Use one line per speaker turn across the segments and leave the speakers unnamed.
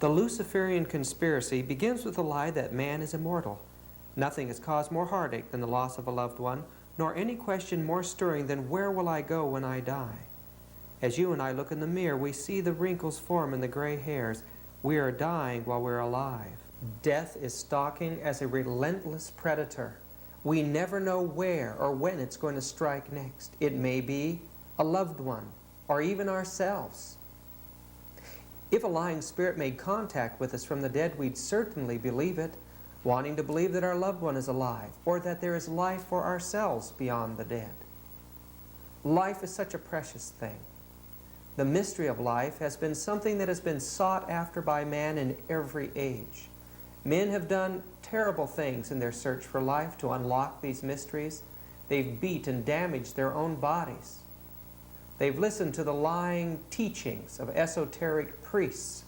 The Luciferian conspiracy begins with the lie that man is immortal. Nothing has caused more heartache than the loss of a loved one, nor any question more stirring than where will I go when I die? As you and I look in the mirror, we see the wrinkles form and the gray hairs. We are dying while we're alive. Death is stalking as a relentless predator. We never know where or when it's going to strike next. It may be a loved one, or even ourselves. If a lying spirit made contact with us from the dead, we'd certainly believe it, wanting to believe that our loved one is alive, or that there is life for ourselves beyond the dead. Life is such a precious thing. The mystery of life has been something that has been sought after by man in every age. Men have done terrible things in their search for life to unlock these mysteries. They've beat and damaged their own bodies. They've listened to the lying teachings of esoteric priests,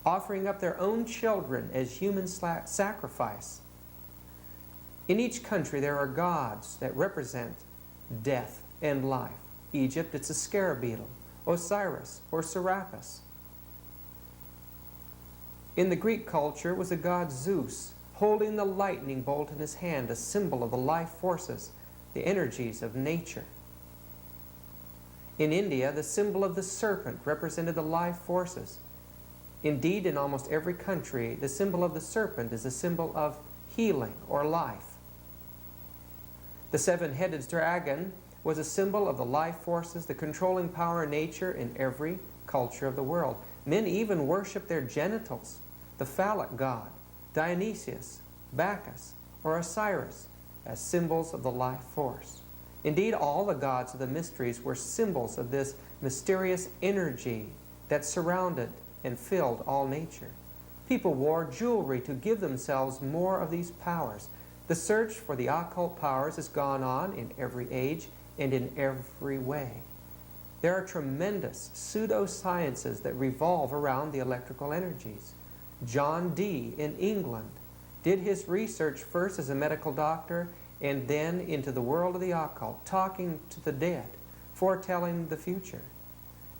offering up their own children as human sacrifice. In each country there are gods that represent death and life. Egypt, it's a scarab beetle, Osiris or Serapis. In the Greek culture was a god Zeus, holding the lightning bolt in his hand, a symbol of the life forces, the energies of nature. In India, the symbol of the serpent represented the life forces. Indeed, in almost every country, the symbol of the serpent is a symbol of healing or life. The seven-headed dragon was a symbol of the life forces, the controlling power of nature in every culture of the world. Men even worshiped their genitals, the phallic god, Dionysius, Bacchus, or Osiris, as symbols of the life force. Indeed, all the gods of the mysteries were symbols of this mysterious energy that surrounded and filled all nature. People wore jewelry to give themselves more of these powers. The search for the occult powers has gone on in every age and in every way. There are tremendous pseudosciences that revolve around the electrical energies. John Dee in England did his research first as a medical doctor and then into the world of the occult, talking to the dead, foretelling the future.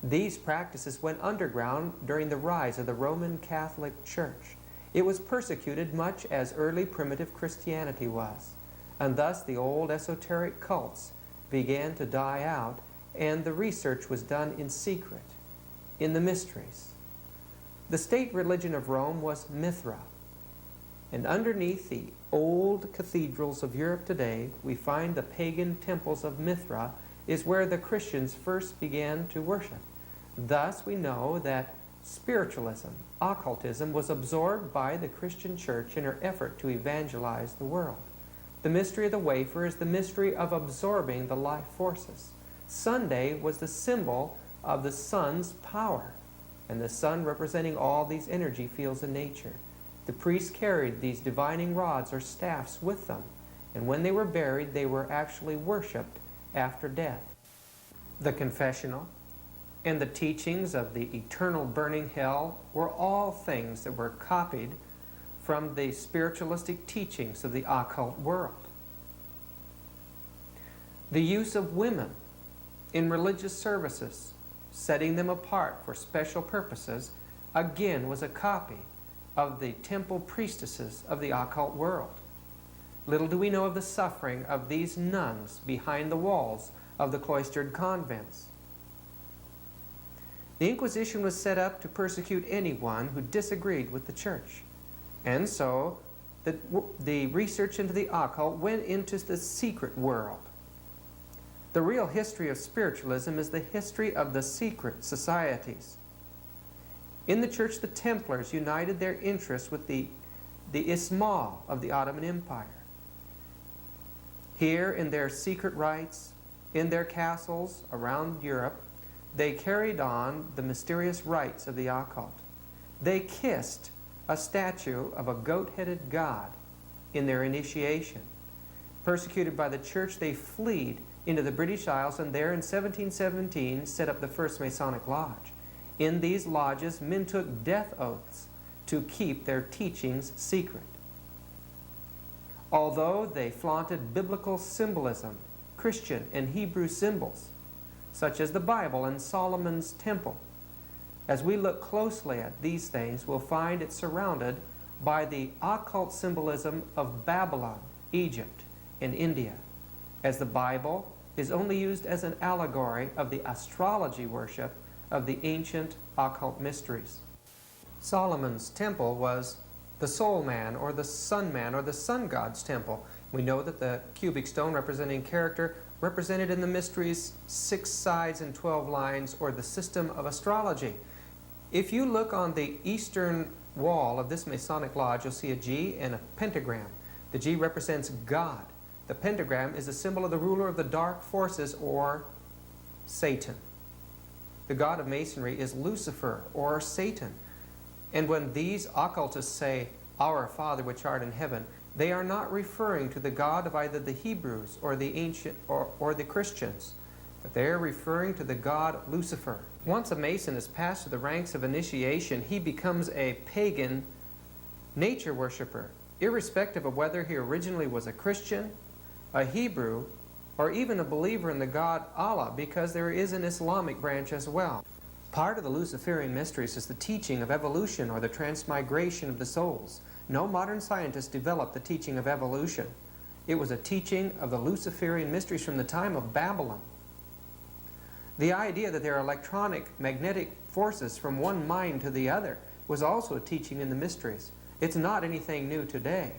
These practices went underground during the rise of the Roman Catholic Church. It was persecuted much as early primitive Christianity was, and thus the old esoteric cults began to die out, and the research was done in secret, in the mysteries. The state religion of Rome was Mithra, and underneath the old cathedrals of Europe today, we find the pagan temples of Mithra is where the Christians first began to worship. Thus we know that spiritualism, occultism, was absorbed by the Christian church in her effort to evangelize the world. The mystery of the wafer is the mystery of absorbing the life forces. Sunday was the symbol of the sun's power, and the sun representing all these energy fields in nature. The priests carried these divining rods or staffs with them, and when they were buried, they were actually worshipped after death. The confessional and the teachings of the eternal burning hell were all things that were copied from the spiritualistic teachings of the occult world. The use of women in religious services, setting them apart for special purposes, again was a copy of the temple priestesses of the occult world. Little do we know of the suffering of these nuns behind the walls of the cloistered convents. The Inquisition was set up to persecute anyone who disagreed with the church. And so the research into the occult went into the secret world. The real history of spiritualism is the history of the secret societies. In the church, the Templars united their interests with the Ismail of the Ottoman Empire. Here, in their secret rites, in their castles around Europe, they carried on the mysterious rites of the occult. They kissed a statue of a goat-headed god in their initiation. Persecuted by the church, they fled into the British Isles, and there in 1717 set up the first Masonic Lodge. In these lodges, men took death oaths to keep their teachings secret. Although they flaunted biblical symbolism, Christian and Hebrew symbols, such as the Bible and Solomon's temple, As we look closely at these things, we'll find it surrounded by the occult symbolism of Babylon, Egypt, and India, as the Bible is only used as an allegory of the astrology worship of the ancient occult mysteries. Solomon's temple was the soul man, or the sun man, or the sun god's temple. We know that the cubic stone representing character represented in the mysteries 6 sides and 12 lines, or the system of astrology. If you look on the eastern wall of this Masonic lodge, you'll see a G and a pentagram. The G represents God. The pentagram is a symbol of the ruler of the dark forces, or Satan. The god of Masonry is Lucifer, or Satan. And when these occultists say, "Our Father which art in heaven," they are not referring to the God of either the Hebrews or the ancient or the Christians, but they are referring to the god Lucifer. Once a Mason is passed through the ranks of initiation, he becomes a pagan nature worshiper, irrespective of whether he originally was a Christian, a Hebrew, or even a believer in the god Allah, because there is an Islamic branch as well. Part of the Luciferian mysteries is the teaching of evolution, or the transmigration of the souls. No modern scientist developed the teaching of evolution. It was a teaching of the Luciferian mysteries from the time of Babylon. The idea that there are electronic magnetic forces from one mind to the other was also a teaching in the mysteries. It's not anything new today.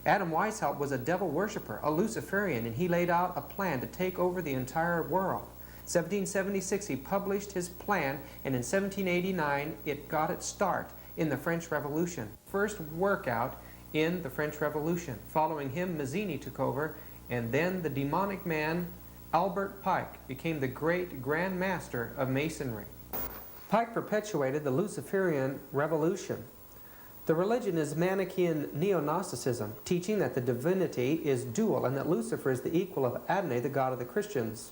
Adam Weishaupt was a devil worshiper, a Luciferian, and he laid out a plan to take over the entire world. 1776 he published his plan, and in 1789 it got its start in the French Revolution. First workout in the French Revolution. Following him, Mazzini took over, and then the demonic man Albert Pike became the great Grand Master of Masonry. Pike perpetuated the Luciferian revolution. The religion is Manichaean neo-Gnosticism, teaching that the divinity is dual and that Lucifer is the equal of Adonai, the god of the Christians.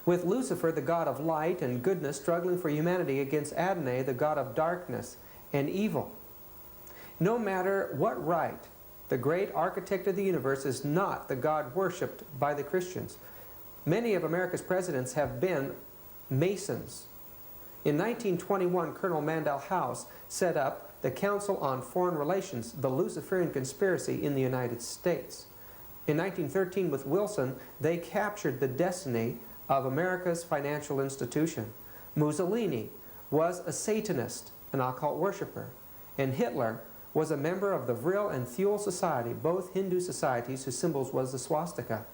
With Lucifer, the god of light and goodness, struggling for humanity against Adonai, the god of darkness and evil. No matter what rite, the great architect of the universe is not the God worshipped by the Christians. Many of America's presidents have been Masons. In 1921, Colonel Mandel House set up the Council on Foreign Relations, the Luciferian conspiracy in the United States. In 1913, with Wilson, they captured the destiny of America's financial institution. Mussolini was a Satanist, an occult worshiper, and Hitler was a member of the Vril and Thule Society, both Hindu societies whose symbols was the swastika.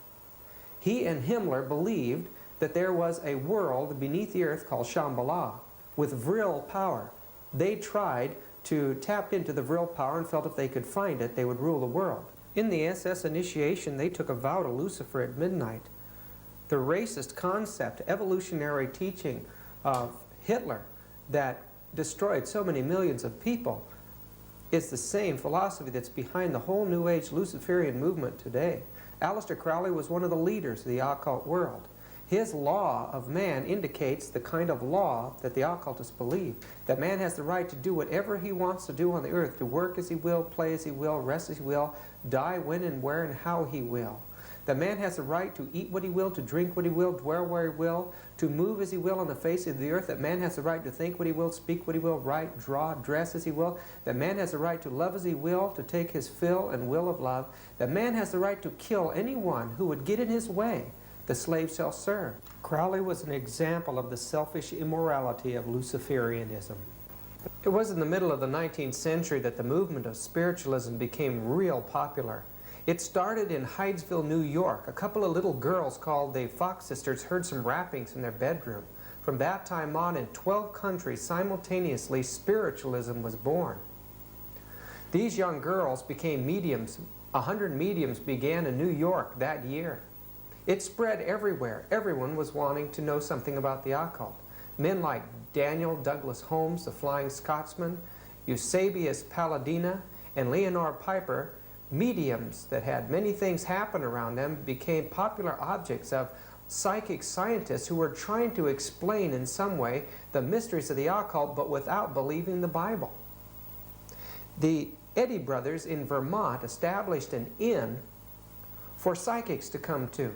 He and Himmler believed that there was a world beneath the earth called Shambhala with Vril power. They tried to tap into the Vril power and felt if they could find it, they would rule the world. In the SS initiation, they took a vow to Lucifer at midnight. The racist concept, evolutionary teaching of Hitler that destroyed so many millions of people is the same philosophy that's behind the whole New Age Luciferian movement today. Aleister Crowley was one of the leaders of the occult world. His law of man indicates the kind of law that the occultists believe, that man has the right to do whatever he wants to do on the earth, to work as he will, play as he will, rest as he will, die when and where and how he will. That man has the right to eat what he will, to drink what he will, dwell where he will, to move as he will on the face of the earth. That man has the right to think what he will, speak what he will, write, draw, dress as he will. That man has the right to love as he will, to take his fill and will of love. That man has the right to kill anyone who would get in his way. The slave shall serve. Crowley was an example of the selfish immorality of Luciferianism. It was in the middle of the 19th century that the movement of spiritualism became real popular. It started in Hydesville, New York. A couple of little girls called the Fox Sisters heard some rappings in their bedroom. From that time on, in 12 countries simultaneously, spiritualism was born. These young girls became mediums. 100 mediums began in New York that year. It spread everywhere. Everyone was wanting to know something about the occult. Men like Daniel Douglas Holmes, the Flying Scotsman, Eusebius Palladina, and Leonore Piper, mediums that had many things happen around them, became popular objects of psychic scientists who were trying to explain in some way the mysteries of the occult, but without believing the Bible. The Eddy brothers in Vermont established an inn for psychics to come to.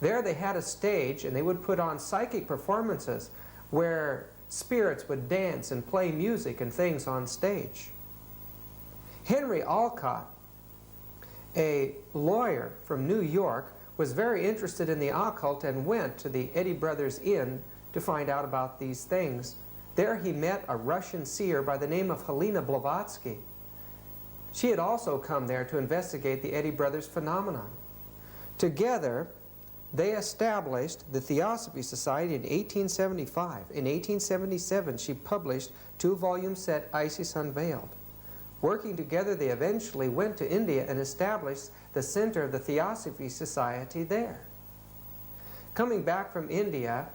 There they had a stage, and they would put on psychic performances where spirits would dance and play music and things on stage. Henry Alcott, a lawyer from New York, was very interested in the occult and went to the Eddy Brothers Inn to find out about these things. There he met a Russian seer by the name of Helena Blavatsky. She had also come there to investigate the Eddy Brothers phenomenon. Together, they established the Theosophy Society in 1875. In 1877, she published a 2-volume set, Isis Unveiled. Working together, they eventually went to India and established the center of the Theosophy Society there. Coming back from India,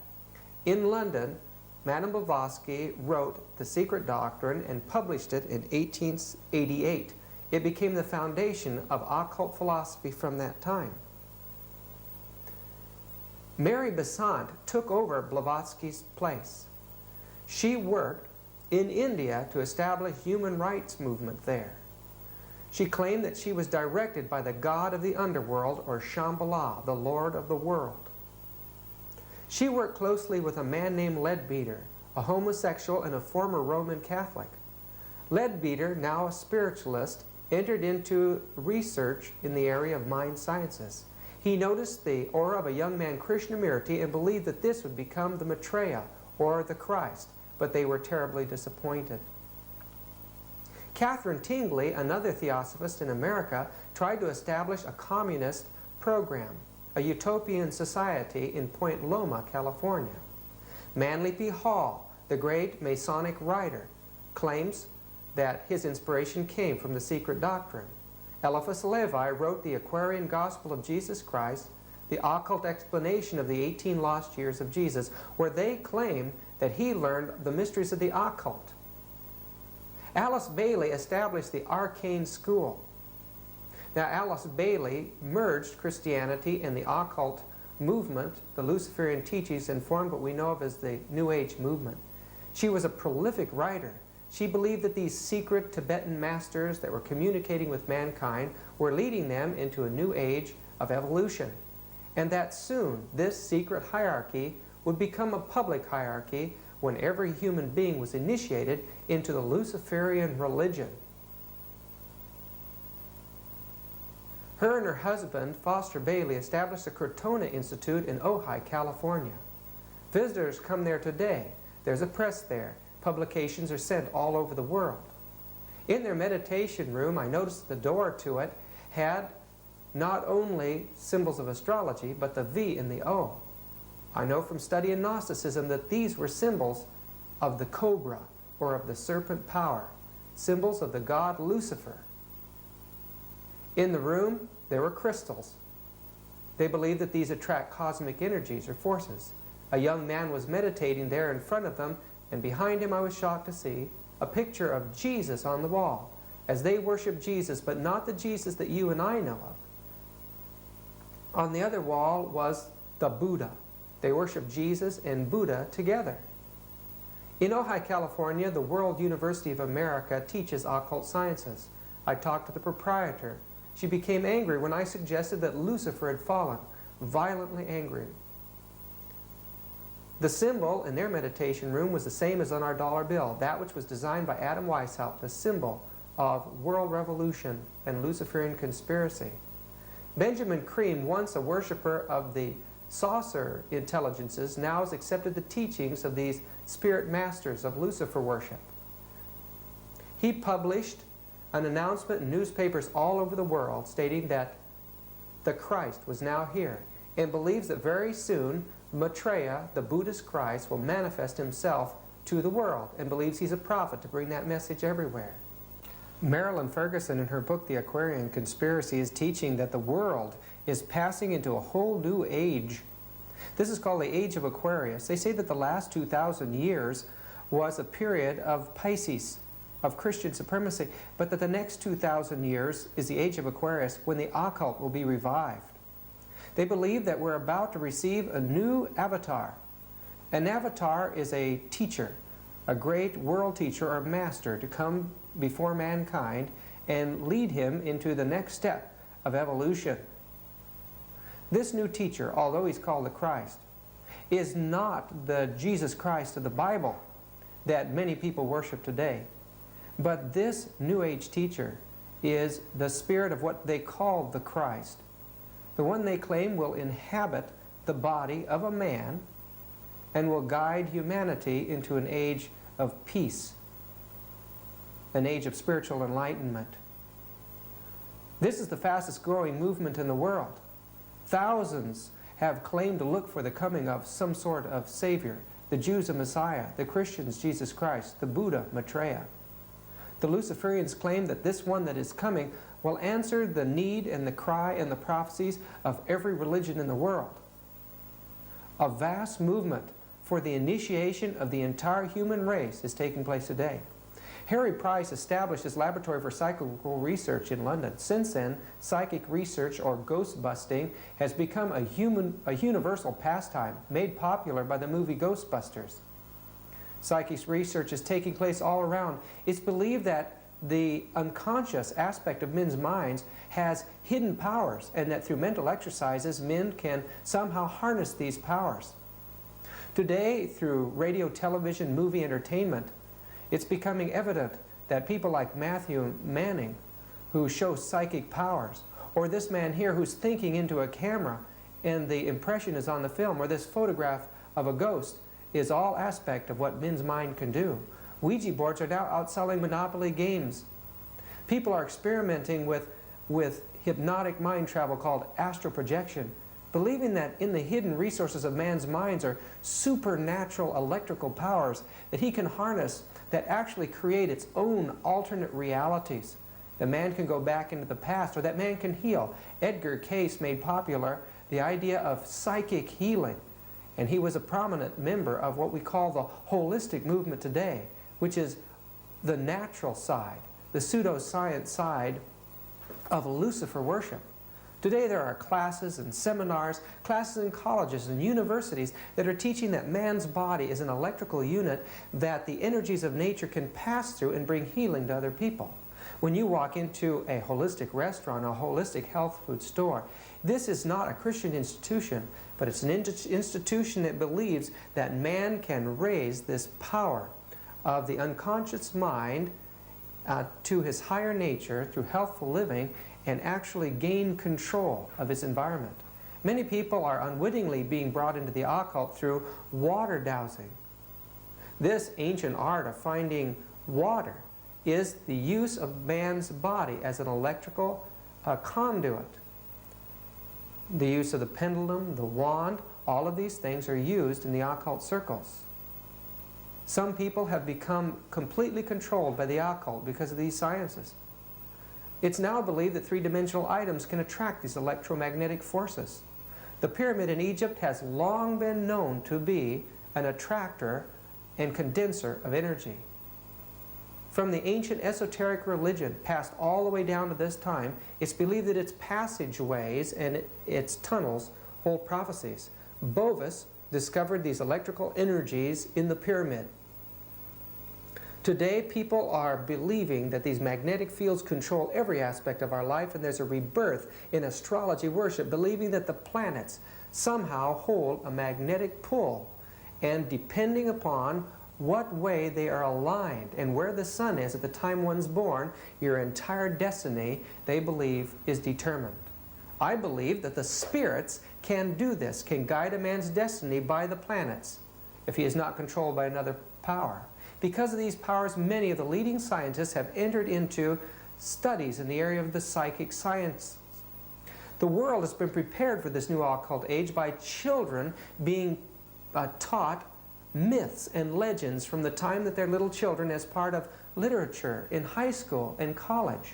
in London, Madame Blavatsky wrote The Secret Doctrine and published it in 1888. It became the foundation of occult philosophy from that time. Mary Besant took over Blavatsky's place. She worked in India to establish human rights movement there. She claimed that she was directed by the god of the underworld, or Shambhala, the Lord of the world. She worked closely with a man named Leadbeater, a homosexual and a former Roman Catholic. Leadbeater, now a spiritualist, entered into research in the area of mind sciences. He noticed the aura of a young man, Krishnamurti, and believed that this would become the Maitreya, or the Christ, but they were terribly disappointed. Catherine Tingley, another theosophist in America, tried to establish a communist program, a utopian society in Point Loma, California. Manly P. Hall, the great Masonic writer, claims that his inspiration came from the Secret Doctrine. Eliphas Levi wrote the Aquarian Gospel of Jesus Christ, the occult explanation of the 18 lost years of Jesus, where they claim that he learned the mysteries of the occult. Alice Bailey established the Arcane School. Now, Alice Bailey merged Christianity and the occult movement, the Luciferian teachings, and formed what we know of as the New Age movement. She was a prolific writer. She believed that these secret Tibetan masters that were communicating with mankind were leading them into a new age of evolution, and that soon this secret hierarchy would become a public hierarchy when every human being was initiated into the Luciferian religion. Her and her husband, Foster Bailey, established the Crotona Institute in Ojai, California. Visitors come there today. There's a press there. Publications are sent all over the world. In their meditation room, I noticed the door to it had not only symbols of astrology, but the V and the O. I know from studying Gnosticism that these were symbols of the cobra, or of the serpent power, symbols of the god Lucifer. In the room, there were crystals. They believed that these attract cosmic energies or forces. A young man was meditating there in front of them, and behind him I was shocked to see a picture of Jesus on the wall, as they worship Jesus, but not the Jesus that you and I know of. On the other wall was the Buddha. They worship Jesus and Buddha together. In Ojai, California, the World University of America teaches occult sciences. I talked to the proprietor. She became angry when I suggested that Lucifer had fallen, violently angry. The symbol in their meditation room was the same as on our dollar bill, that which was designed by Adam Weishaupt, the symbol of world revolution and Luciferian conspiracy. Benjamin Cream, once a worshiper of the saucer intelligences, now has accepted the teachings of these spirit masters of Lucifer worship. He published an announcement in newspapers all over the world stating that the Christ was now here, and believes that very soon Maitreya, the Buddhist Christ, will manifest himself to the world, and believes he's a prophet to bring that message everywhere. Marilyn Ferguson, in her book The Aquarian Conspiracy, is teaching that the world is passing into a whole new age. This is called the Age of Aquarius. They say that the last 2,000 years was a period of Pisces, of Christian supremacy, but that the next 2,000 years is the Age of Aquarius, when the occult will be revived. They believe that we're about to receive a new avatar. An avatar is a teacher, a great world teacher or master to come before mankind and lead him into the next step of evolution. This new teacher, although he's called the Christ, is not the Jesus Christ of the Bible that many people worship today. But this New Age teacher is the spirit of what they call the Christ, the one they claim will inhabit the body of a man and will guide humanity into an age of peace, an age of spiritual enlightenment. This is the fastest growing movement in the world. Thousands have claimed to look for the coming of some sort of Savior. The Jews, a Messiah. The Christians, Jesus Christ. The Buddha, Maitreya. The Luciferians claim that this one that is coming will answer the need and the cry and the prophecies of every religion in the world. A vast movement for the initiation of the entire human race is taking place today. Harry Price established his laboratory for psychical research in London. Since then, psychic research, or ghost busting, has become a universal pastime made popular by the movie Ghostbusters. Psychic research is taking place all around. It's believed that the unconscious aspect of men's minds has hidden powers, and that through mental exercises men can somehow harness these powers. Today, through radio, television, movie entertainment, it's becoming evident that people like Matthew Manning, who show psychic powers, or this man here who's thinking into a camera and the impression is on the film, or this photograph of a ghost, is all aspect of what men's mind can do. Ouija boards are now outselling Monopoly games. People are experimenting with hypnotic mind travel called astral projection, believing that in the hidden resources of man's minds are supernatural electrical powers that he can harness that actually create its own alternate realities. That man can go back into the past, or that man can heal. Edgar Cayce made popular the idea of psychic healing, and he was a prominent member of what we call the holistic movement today, which is the natural side, the pseudoscience side of Lucifer worship. Today there are classes and seminars, classes in colleges and universities that are teaching that man's body is an electrical unit that the energies of nature can pass through and bring healing to other people. When you walk into a holistic restaurant, a holistic health food store, this is not a Christian institution, but it's an institution that believes that man can raise this power of the unconscious mind to his higher nature through healthful living and actually gain control of his environment. Many people are unwittingly being brought into the occult through water dowsing. This ancient art of finding water is the use of man's body as an electrical conduit. The use of the pendulum, the wand, all of these things are used in the occult circles. Some people have become completely controlled by the occult because of these sciences. It's now believed that three-dimensional items can attract these electromagnetic forces. The pyramid in Egypt has long been known to be an attractor and condenser of energy. From the ancient esoteric religion passed all the way down to this time, it's believed that its passageways and its tunnels hold prophecies. Bovis discovered these electrical energies in the pyramid. Today, people are believing that these magnetic fields control every aspect of our life, and there's a rebirth in astrology worship, believing that the planets somehow hold a magnetic pull, and depending upon what way they are aligned and where the sun is at the time one's born, your entire destiny, they believe, is determined. I believe that the spirits can do this, can guide a man's destiny by the planets, if he is not controlled by another power. Because of these powers, many of the leading scientists have entered into studies in the area of the psychic sciences. The world has been prepared for this new occult age by children being taught myths and legends from the time that they're little children as part of literature in high school and college.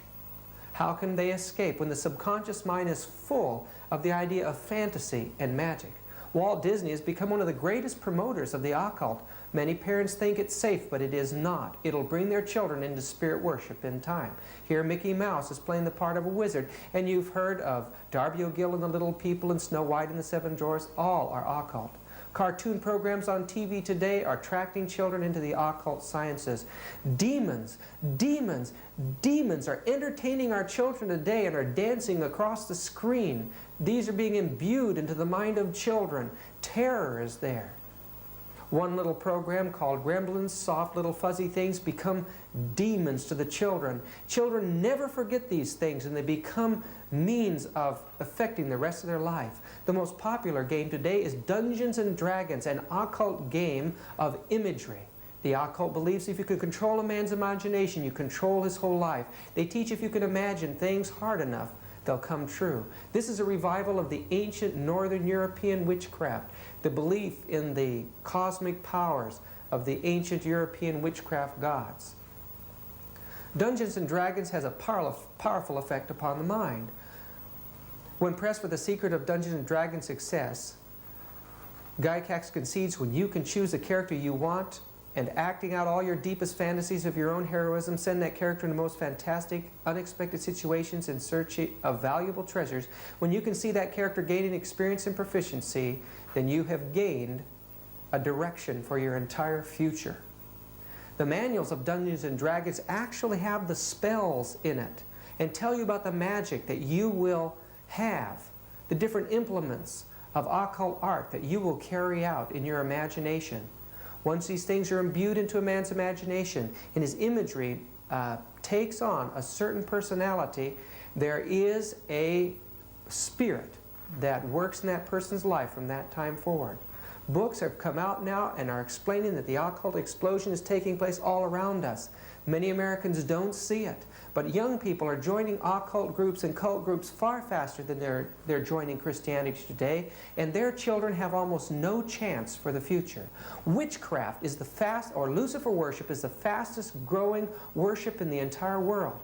How can they escape when the subconscious mind is full of the idea of fantasy and magic? Walt Disney has become one of the greatest promoters of the occult. Many parents think it's safe, but it is not. It'll bring their children into spirit worship in time. Here Mickey Mouse is playing the part of a wizard, and you've heard of Darby O'Gill and the Little People and Snow White and the Seven Dwarfs. All are occult. Cartoon programs on TV today are attracting children into the occult sciences. Demons are entertaining our children today and are dancing across the screen. These are being imbued into the mind of children. Terror is there. One little program called Gremlins, soft little fuzzy things, become demons to the children. Children never forget these things, and they become means of affecting the rest of their life. The most popular game today is Dungeons and Dragons, an occult game of imagery. The occult believes if you can control a man's imagination, you control his whole life. They teach if you can imagine things hard enough, they'll come true. This is a revival of the ancient Northern European witchcraft, the belief in the cosmic powers of the ancient European witchcraft gods. Dungeons and Dragons has a powerful effect upon the mind. When pressed for the secret of Dungeons and Dragons' success, Gygax concedes when you can choose the character you want and acting out all your deepest fantasies of your own heroism, send that character into the most fantastic, unexpected situations in search of valuable treasures. When you can see that character gaining experience and proficiency, then you have gained a direction for your entire future. The manuals of Dungeons and Dragons actually have the spells in it and tell you about the magic that you will have, the different implements of occult art that you will carry out in your imagination. Once these things are imbued into a man's imagination and his imagery takes on a certain personality, there is a spirit that works in that person's life from that time forward. Books have come out now and are explaining that the occult explosion is taking place all around us. Many Americans don't see it, but young people are joining occult groups and cult groups far faster than they're joining Christianity today, and their children have almost no chance for the future. Witchcraft is or Lucifer worship is the fastest growing worship in the entire world.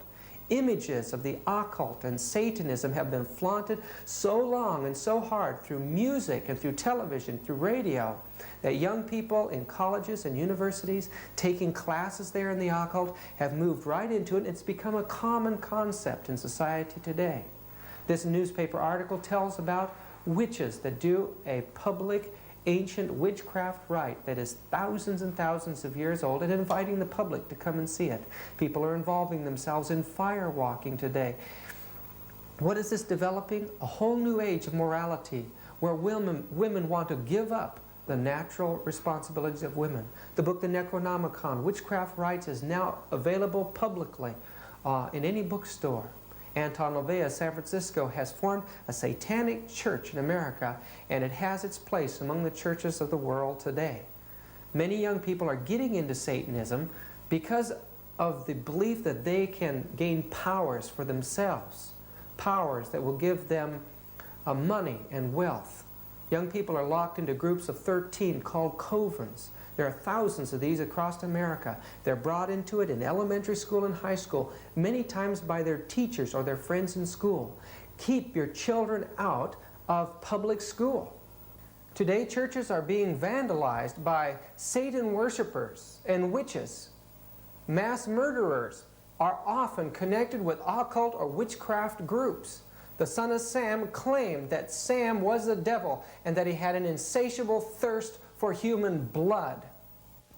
Images of the occult and Satanism have been flaunted so long and so hard through music and through television, through radio, that young people in colleges and universities taking classes there in the occult have moved right into it. It's become a common concept in society today. This newspaper article tells about witches that do a public ancient witchcraft rite that is thousands and thousands of years old and inviting the public to come and see it. People are involving themselves in fire walking today. What is this developing? A whole new age of morality where women want to give up the natural responsibilities of women. The book The Necronomicon, Witchcraft Rites, is now available publicly in any bookstore. Anton LaVey of San Francisco has formed a satanic church in America, and it has its place among the churches of the world today. Many young people are getting into Satanism because of the belief that they can gain powers for themselves, powers that will give them money and wealth. Young people are locked into groups of 13 called covens. There are thousands of these across America. They're brought into it in elementary school and high school, many times by their teachers or their friends in school. Keep your children out of public school. Today, churches are being vandalized by Satan worshipers and witches. Mass murderers are often connected with occult or witchcraft groups. The son of Sam claimed that Sam was the devil and that he had an insatiable thirst for human blood.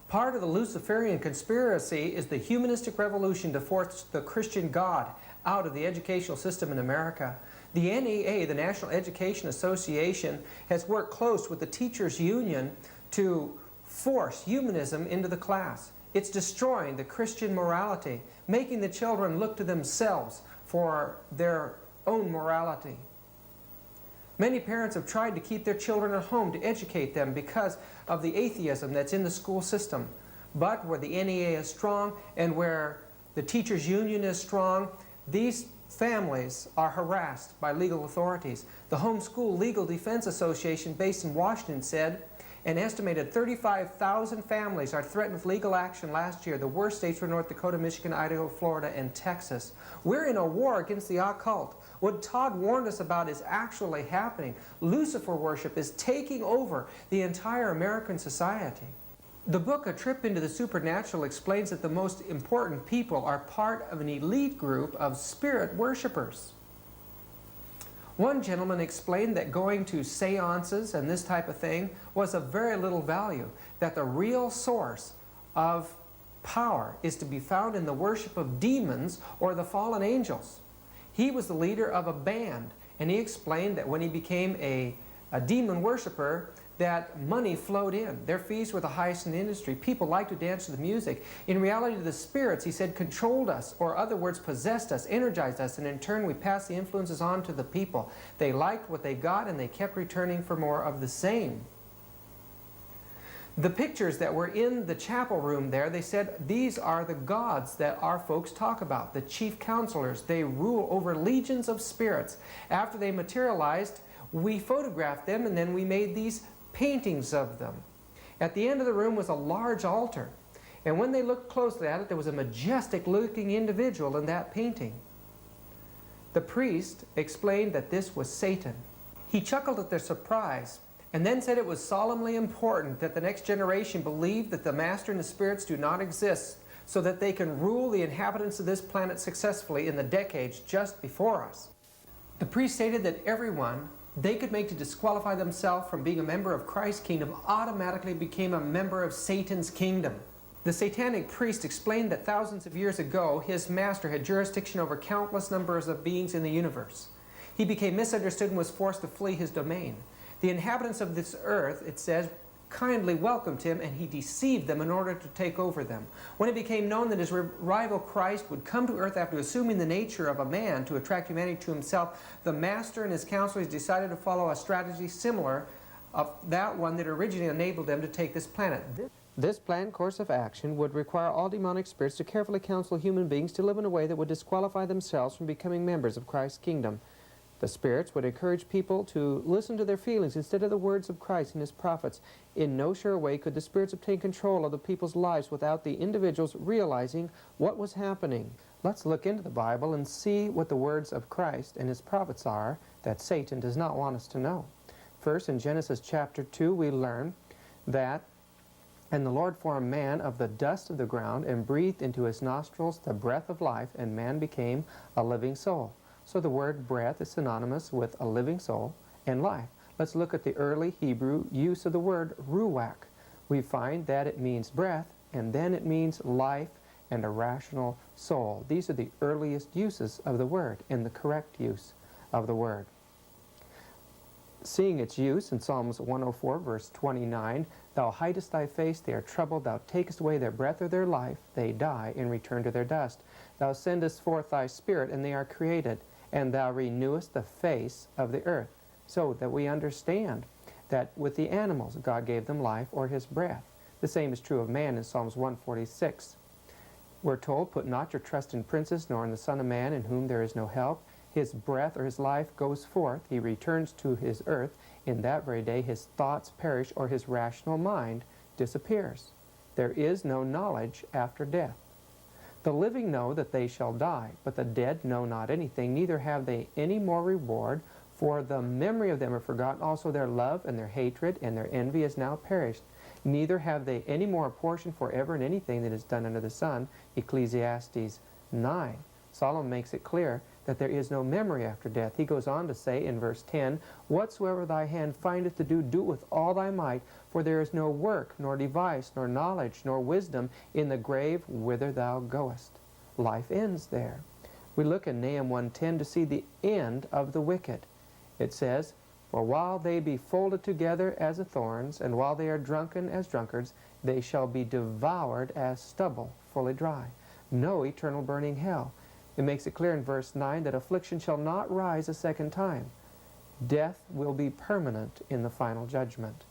Part of the Luciferian conspiracy is the humanistic revolution to force the Christian God out of the educational system in America. The NEA, the National Education Association, has worked close with the teachers' union to force humanism into the class. It's destroying the Christian morality, making the children look to themselves for their own morality. Many parents have tried to keep their children at home to educate them because of the atheism that's in the school system. But where the NEA is strong and where the teachers' union is strong, these families are harassed by legal authorities. The Homeschool Legal Defense Association based in Washington said an estimated 35,000 families are threatened with legal action last year. The worst states were North Dakota, Michigan, Idaho, Florida, and Texas. We're in a war against the occult. What Todd warned us about is actually happening. Lucifer worship is taking over the entire American society. The book A Trip into the Supernatural explains that the most important people are part of an elite group of spirit worshipers. One gentleman explained that going to seances and this type of thing was of very little value, that the real source of power is to be found in the worship of demons or the fallen angels. He was the leader of a band, And he explained that when he became a demon worshiper, that money flowed in. Their fees were the highest in the industry. People liked to dance to the music. In reality, the spirits, he said, controlled us, or other words, possessed us, energized us, and in turn we passed the influences on to the people. They liked what they got, and they kept returning for more of the same. The pictures that were in the chapel room there, they said, these are the gods that our folks talk about, the chief counselors. They rule over legions of spirits. After they materialized, we photographed them, and then we made these paintings of them. At the end of the room was a large altar, and when they looked closely at it, there was a majestic looking individual in that painting. The priest explained that this was Satan. He chuckled at their surprise, and then said it was solemnly important that the next generation believe that the Master and the spirits do not exist, so that they can rule the inhabitants of this planet successfully in the decades just before us. The priest stated that everyone they could make to disqualify themselves from being a member of Christ's kingdom automatically became a member of Satan's kingdom. The satanic priest explained that thousands of years ago, his master had jurisdiction over countless numbers of beings in the universe. He became misunderstood and was forced to flee his domain. The inhabitants of this earth, it says, kindly welcomed him, and he deceived them in order to take over them. When it became known that his rival Christ would come to earth after assuming the nature of a man to attract humanity to himself, the master and his counselors decided to follow a strategy similar of that one that originally enabled them to take this planet. This planned course of action would require all demonic spirits to carefully counsel human beings to live in a way that would disqualify themselves from becoming members of Christ's kingdom. The spirits would encourage people to listen to their feelings instead of the words of Christ and his prophets. In no sure way could the spirits obtain control of the people's lives without the individuals realizing what was happening. Let's look into the Bible and see what the words of Christ and his prophets are that Satan does not want us to know. First, in Genesis chapter 2, we learn that, "And the Lord formed man of the dust of the ground and breathed into his nostrils the breath of life, and man became a living soul." So the word breath is synonymous with a living soul and life. Let's look at the early Hebrew use of the word ruach. We find that it means breath, and then it means life and a rational soul. These are the earliest uses of the word and the correct use of the word. Seeing its use in Psalms 104, verse 29, "Thou hidest thy face, they are troubled. Thou takest away their breath or their life. They die and return to their dust. Thou sendest forth thy spirit, and they are created. And thou renewest the face of the earth." So that we understand that with the animals, God gave them life or his breath. The same is true of man in Psalms 146. We're told, "Put not your trust in princes, nor in the Son of Man, in whom there is no help. His breath or his life goes forth. He returns to his earth. In that very day his thoughts perish, or his rational mind disappears. There is no knowledge after death. The living know that they shall die, but the dead know not anything, neither have they any more reward, for the memory of them are forgotten. Also their love and their hatred and their envy is now perished. Neither have they any more portion forever in anything that is done under the sun." Ecclesiastes 9. Solomon makes it clear that there is no memory after death. He goes on to say in verse 10, "Whatsoever thy hand findeth to do, do it with all thy might, for there is no work, nor device, nor knowledge, nor wisdom in the grave whither thou goest." Life ends there. We look in Nahum 1:10 to see the end of the wicked. It says, "For while they be folded together as the thorns, and while they are drunken as drunkards, they shall be devoured as stubble, fully dry." No eternal burning hell. It makes it clear in verse 9 that affliction shall not rise a second time. Death will be permanent in the final judgment.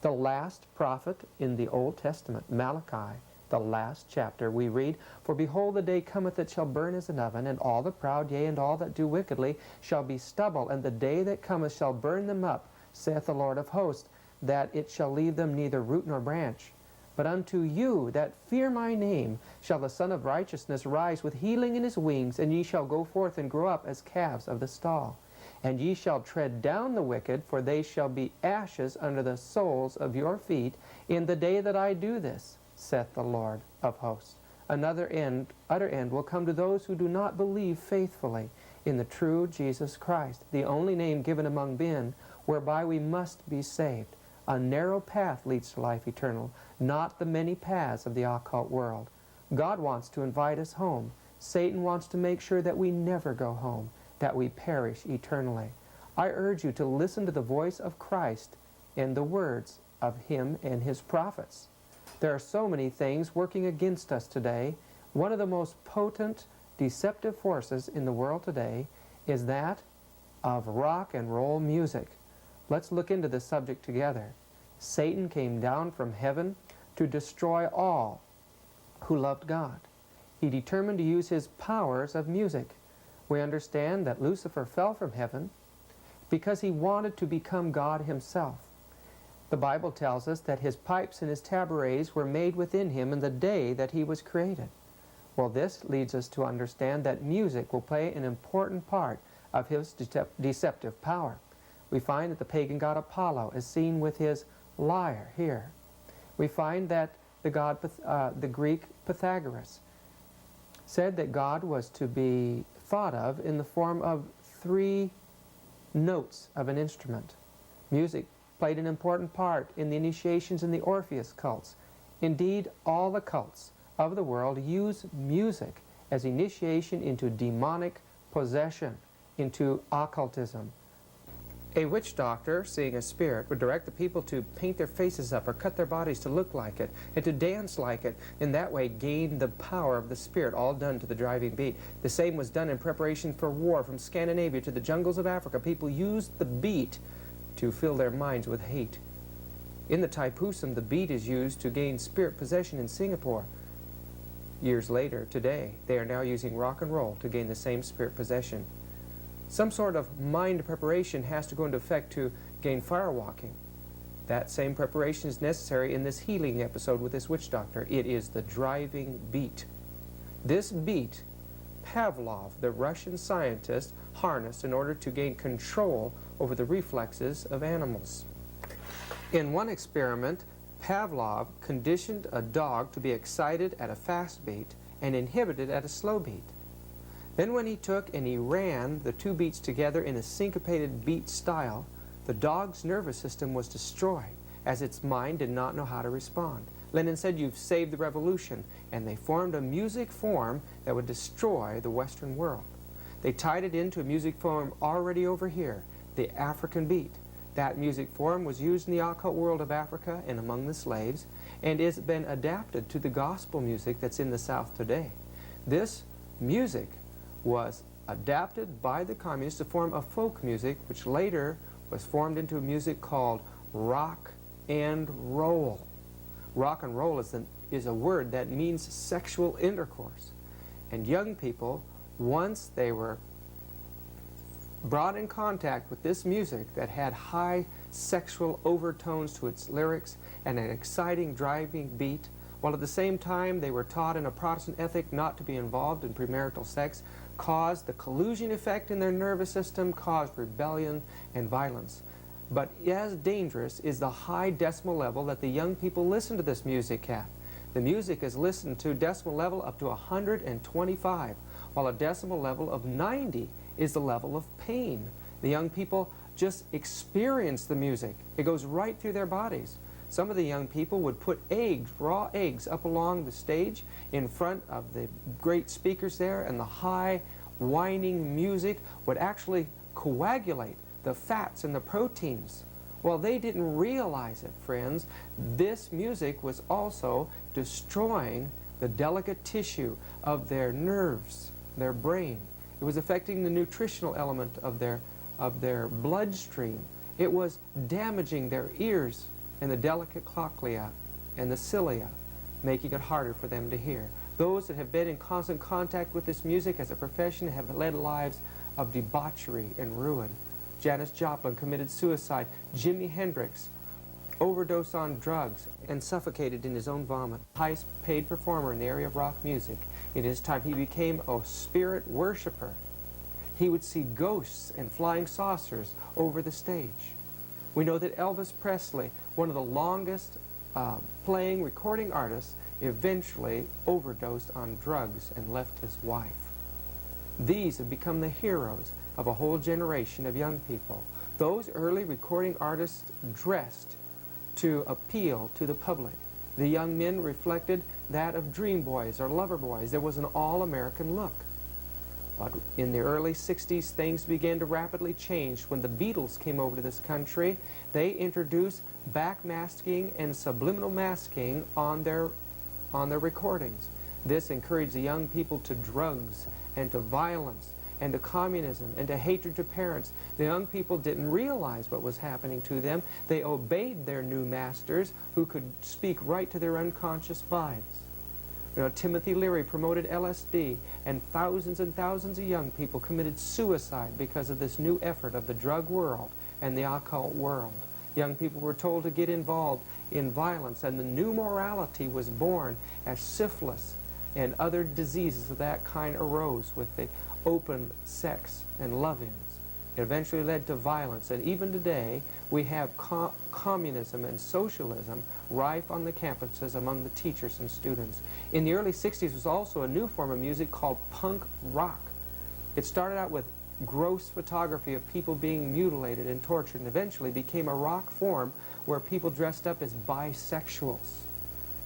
The last prophet in the Old Testament, Malachi, the last chapter, we read, "For behold, the day cometh that shall burn as an oven, and all the proud, yea, and all that do wickedly, shall be stubble, and the day that cometh shall burn them up, saith the Lord of hosts, that it shall leave them neither root nor branch. But unto you that fear my name shall the Son of Righteousness rise with healing in his wings, and ye shall go forth and grow up as calves of the stall. And ye shall tread down the wicked, for they shall be ashes under the soles of your feet in the day that I do this, saith the Lord of hosts." Another end, utter end, will come to those who do not believe faithfully in the true Jesus Christ, the only name given among men whereby we must be saved. A narrow path leads to life eternal, not the many paths of the occult world. God wants to invite us home. Satan wants to make sure that we never go home, that we perish eternally. I urge you to listen to the voice of Christ and the words of Him and His prophets. There are so many things working against us today. One of the most potent, deceptive forces in the world today is that of rock and roll music. Let's look into this subject together. Satan came down from heaven to destroy all who loved God. He determined to use his powers of music. We understand that Lucifer fell from heaven because he wanted to become God himself. The Bible tells us that his pipes and his tabourets were made within him in the day that he was created. Well, this leads us to understand that music will play an important part of his deceptive power. We find that the pagan god Apollo is seen with his lyre here. We find that the Greek Pythagoras said that God was to be thought of in the form of 3 notes of an instrument. Music played an important part in the initiations in the Orpheus cults. Indeed, all the cults of the world use music as initiation into demonic possession, into occultism. A witch doctor, seeing a spirit, would direct the people to paint their faces up or cut their bodies to look like it and to dance like it, in that way gain the power of the spirit, all done to the driving beat. The same was done in preparation for war. From Scandinavia to the jungles of Africa, people used the beat to fill their minds with hate. In the Taipusam, the beat is used to gain spirit possession in Singapore. Years later, today, they are now using rock and roll to gain the same spirit possession. Some sort of mind preparation has to go into effect to gain firewalking. That same preparation is necessary in this healing episode with this witch doctor. It is the driving beat. This beat, Pavlov, the Russian scientist, harnessed in order to gain control over the reflexes of animals. In one experiment, Pavlov conditioned a dog to be excited at a fast beat and inhibited at a slow beat. Then when he took and he ran the 2 beats together in a syncopated beat style, the dog's nervous system was destroyed, as its mind did not know how to respond. Lenin said, "You've saved the revolution," and they formed a music form that would destroy the Western world. They tied it into a music form already over here, the African beat. That music form was used in the occult world of Africa and among the slaves, and has been adapted to the gospel music that's in the South today. This music was adapted by the communists to form a folk music, which later was formed into a music called rock and roll. Rock and roll is a word that means sexual intercourse. And young people, once they were brought in contact with this music that had high sexual overtones to its lyrics and an exciting driving beat, while at the same time they were taught in a Protestant ethic not to be involved in premarital sex, caused the collusion effect in their nervous system, caused rebellion and violence. But as dangerous is the high decimal level that the young people listen to this music at. The music is listened to decimal level up to 125, while a decimal level of 90 is the level of pain. The young people just experience the music. It goes right through their bodies. Some of the young people would put eggs, raw eggs, up along the stage in front of the great speakers there, and the high whining music would actually coagulate the fats and the proteins. Well, they didn't realize it, friends. This music was also destroying the delicate tissue of their nerves, their brain. It was affecting the nutritional element of their bloodstream. It was damaging their ears and the delicate cochlea and the cilia, making it harder for them to hear. Those that have been in constant contact with this music as a profession have led lives of debauchery and ruin. Janis Joplin committed suicide. Jimi Hendrix overdosed on drugs and suffocated in his own vomit. Highest paid performer in the area of rock music. In his time, he became a spirit worshiper. He would see ghosts and flying saucers over the stage. We know that Elvis Presley, one of the longest playing recording artists, eventually overdosed on drugs and left his wife. These have become the heroes of a whole generation of young people. Those early recording artists dressed to appeal to the public. The young men reflected that of dream boys or lover boys. There was an all-American look. But in the early 60s, things began to rapidly change. When the Beatles came over to this country, they introduced backmasking and subliminal masking on their recordings. This encouraged the young people to drugs and to violence and to communism and to hatred to parents. The young people didn't realize what was happening to them. They obeyed their new masters who could speak right to their unconscious minds. You know, Timothy Leary promoted LSD, and thousands of young people committed suicide because of this new effort of the drug world and the occult world. Young people were told to get involved in violence, and the new morality was born as syphilis and other diseases of that kind arose with the open sex and love-ins. It eventually led to violence, and even today we have communism and socialism rife on the campuses among the teachers and students. In the early 60s was also a new form of music called punk rock. It started out with gross photography of people being mutilated and tortured, and eventually became a rock form where people dressed up as bisexuals.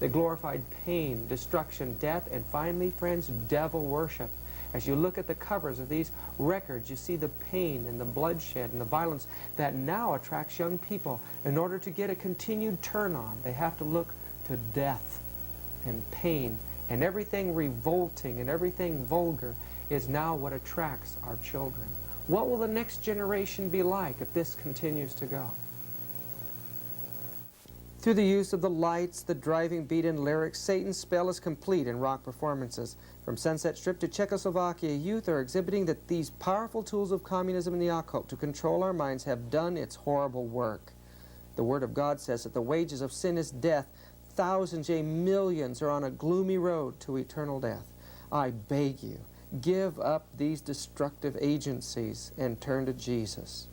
They glorified pain, destruction, death, and finally, friends, devil worship. As you look at the covers of these records, you see the pain and the bloodshed and the violence that now attracts young people. In order to get a continued turn on, they have to look to death and pain, and everything revolting and everything vulgar is now what attracts our children. What will the next generation be like if this continues to go? Through the use of the lights, the driving beat, and lyrics, Satan's spell is complete in rock performances. From Sunset Strip to Czechoslovakia, youth are exhibiting that these powerful tools of communism and the occult to control our minds have done its horrible work. The Word of God says that the wages of sin is death. Thousands, yea, millions are on a gloomy road to eternal death. I beg you, give up these destructive agencies and turn to Jesus.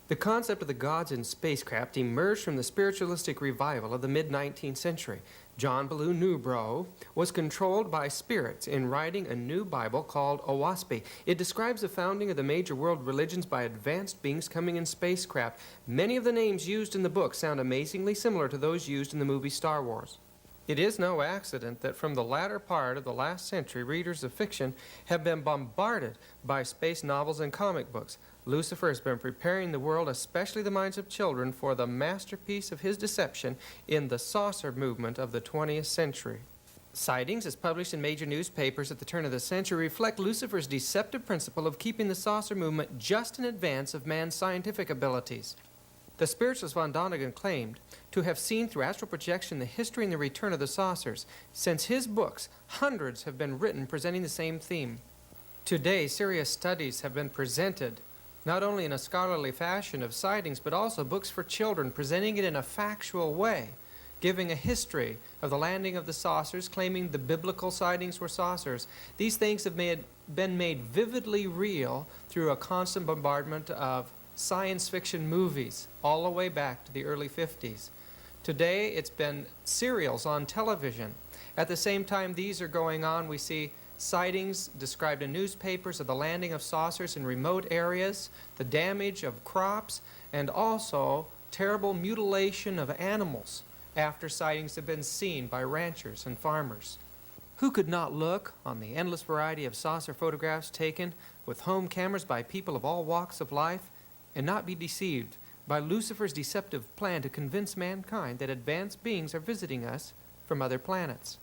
The concept of the gods in spacecraft emerged from the spiritualistic revival of the mid-19th century. John Ballou Newbrough was controlled by spirits in writing a new Bible called Owaspy. It describes the founding of the major world religions by advanced beings coming in spacecraft. Many of the names used in the book sound amazingly similar to those used in the movie Star Wars. It is no accident that from the latter part of the last century, readers of fiction have been bombarded by space novels and comic books. Lucifer has been preparing the world, especially the minds of children, for the masterpiece of his deception in the saucer movement of the 20th century. Sightings, as published in major newspapers at the turn of the century, reflect Lucifer's deceptive principle of keeping the saucer movement just in advance of man's scientific abilities. The spiritualist von Däniken claimed to have seen through astral projection the history and the return of the saucers. Since his books, hundreds have been written presenting the same theme. Today, serious studies have been presented, not only in a scholarly fashion of sightings, but also books for children, presenting it in a factual way, giving a history of the landing of the saucers, claiming the biblical sightings were saucers. These things have been made vividly real through a constant bombardment of science fiction movies all the way back to the early 50s. Today, it's been serials on television. At the same time these are going on, we see sightings described in newspapers of the landing of saucers in remote areas, the damage of crops, and also terrible mutilation of animals after sightings have been seen by ranchers and farmers. Who could not look on the endless variety of saucer photographs taken with home cameras by people of all walks of life and not be deceived by Lucifer's deceptive plan to convince mankind that advanced beings are visiting us from other planets?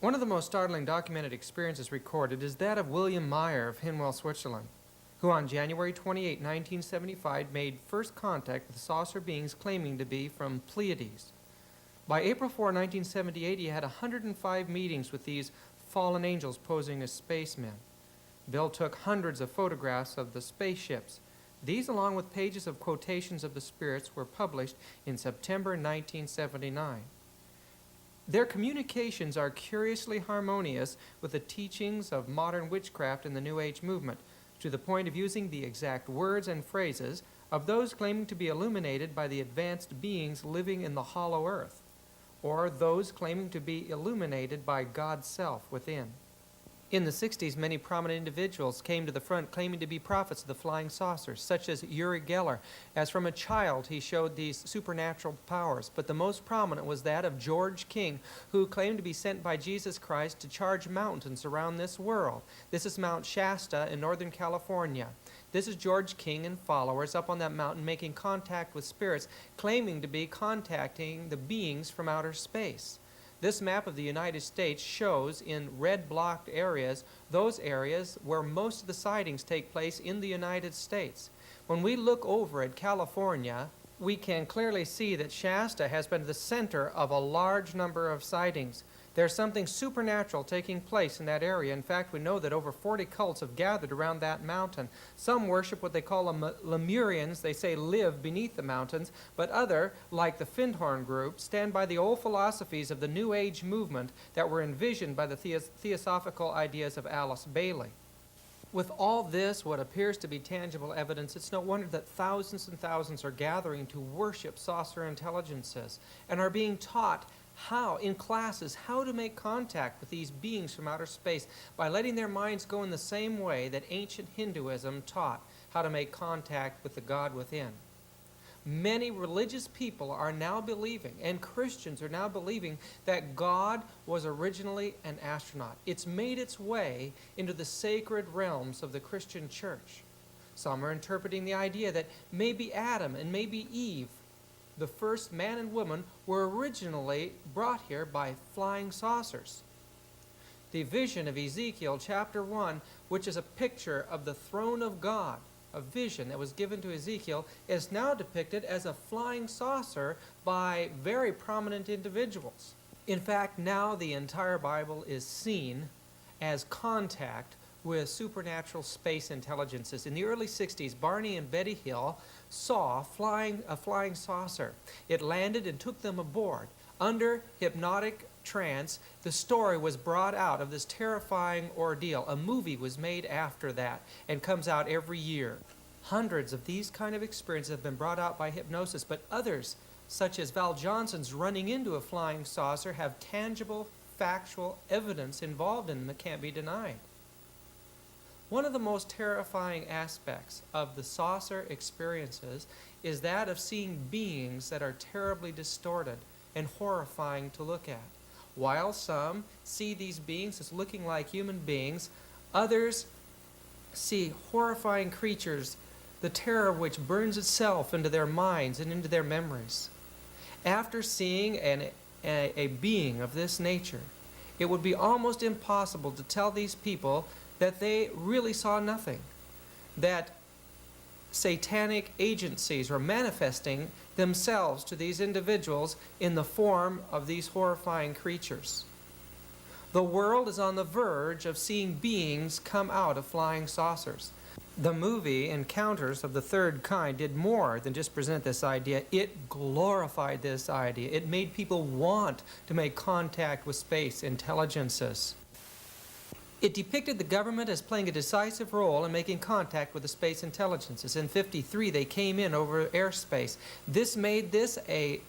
One of the most startling documented experiences recorded is that of William Meyer of Hinwell, Switzerland, who on January 28, 1975 made first contact with saucer beings claiming to be from Pleiades. By April 4, 1978, he had 105 meetings with these fallen angels posing as spacemen. Bill took hundreds of photographs of the spaceships. These, along with pages of quotations of the spirits, were published in September 1979. Their communications are curiously harmonious with the teachings of modern witchcraft and the New Age movement, to the point of using the exact words and phrases of those claiming to be illuminated by the advanced beings living in the hollow earth, or those claiming to be illuminated by God's self within. In the 60s, many prominent individuals came to the front claiming to be prophets of the flying saucers, such as Uri Geller. As from a child, he showed these supernatural powers, but the most prominent was that of George King, who claimed to be sent by Jesus Christ to charge mountains around this world. This is Mount Shasta in Northern California. This is George King and followers up on that mountain making contact with spirits, claiming to be contacting the beings from outer space. This map of the United States shows in red blocked areas those areas where most of the sightings take place in the United States. When we look over at California, we can clearly see that Shasta has been the center of a large number of sightings. There's something supernatural taking place in that area. In fact, we know that over 40 cults have gathered around that mountain. Some worship what they call Lemurians. They say live beneath the mountains. But other, like the Findhorn group, stand by the old philosophies of the New Age movement that were envisioned by the theosophical ideas of Alice Bailey. With all this, what appears to be tangible evidence, it's no wonder that thousands and thousands are gathering to worship saucer intelligences and are being taught how, in classes, how to make contact with these beings from outer space by letting their minds go in the same way that ancient Hinduism taught how to make contact with the God within. Many religious people are now believing, and Christians are now believing, that God was originally an astronaut. It's made its way into the sacred realms of the Christian church. Some are interpreting the idea that maybe Adam and maybe Eve, the first man and woman, were originally brought here by flying saucers. The vision of Ezekiel chapter 1, which is a picture of the throne of God, a vision that was given to Ezekiel, is now depicted as a flying saucer by very prominent individuals. In fact, now the entire Bible is seen as contact with supernatural space intelligences. In the early 60s, Barney and Betty Hill saw a flying saucer. It landed and took them aboard. Under hypnotic trance, the story was brought out of this terrifying ordeal. A movie was made after that and comes out every year. Hundreds of these kind of experiences have been brought out by hypnosis, but others, such as Val Johnson's running into a flying saucer, have tangible, factual evidence involved in them that can't be denied. One of the most terrifying aspects of the saucer experiences is that of seeing beings that are terribly distorted and horrifying to look at. While some see these beings as looking like human beings, others see horrifying creatures, the terror of which burns itself into their minds and into their memories. After seeing a being of this nature, it would be almost impossible to tell these people that they really saw nothing, that satanic agencies are manifesting themselves to these individuals in the form of these horrifying creatures. The world is on the verge of seeing beings come out of flying saucers. The movie Encounters of the Third Kind did more than just present this idea. It glorified this idea. It made people want to make contact with space intelligences. It depicted the government as playing a decisive role in making contact with the space intelligences. In '53, they came in over airspace. This made this an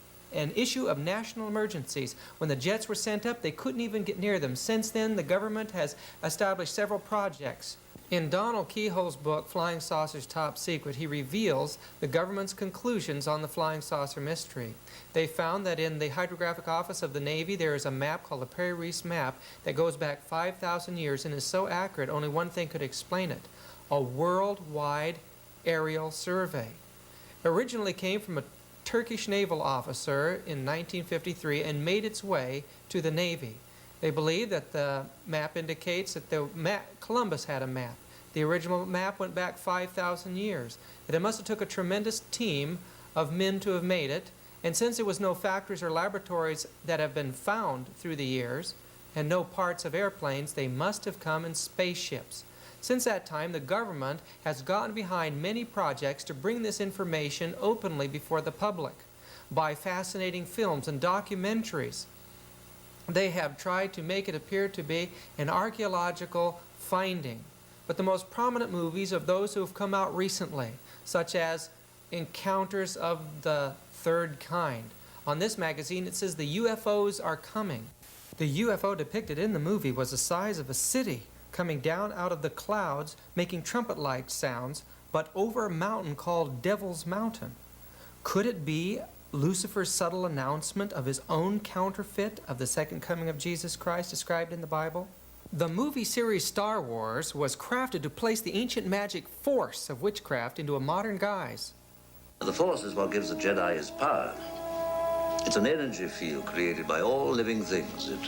issue of national emergencies. When the jets were sent up, they couldn't even get near them. Since then, the government has established several projects. In Donald Keyhoe's book, Flying Saucers Top Secret, he reveals the government's conclusions on the flying saucer mystery. They found that in the Hydrographic Office of the Navy, there is a map called the Perry Reese map that goes back 5,000 years and is so accurate, only one thing could explain it: a worldwide aerial survey. It originally came from a Turkish naval officer in 1953 and made its way to the Navy. They believe that the map indicates that Columbus had a map. The original map went back 5,000 years. It must have took a tremendous team of men to have made it, and since there was no factories or laboratories that have been found through the years, and no parts of airplanes, they must have come in spaceships. Since that time, the government has gotten behind many projects to bring this information openly before the public. By fascinating films and documentaries, they have tried to make it appear to be an archaeological finding. But the most prominent movies are those who have come out recently, such as Encounters of the Third Kind. On this magazine, it says the UFOs are coming. The UFO depicted in the movie was the size of a city, coming down out of the clouds, making trumpet-like sounds, but over a mountain called Devil's Mountain. Could it be Lucifer's subtle announcement of his own counterfeit of the second coming of Jesus Christ described in the Bible? The movie series Star Wars was crafted to place the ancient magic force of witchcraft into a modern guise.
The Force is what gives the Jedi his power. It's an energy field created by all living things. It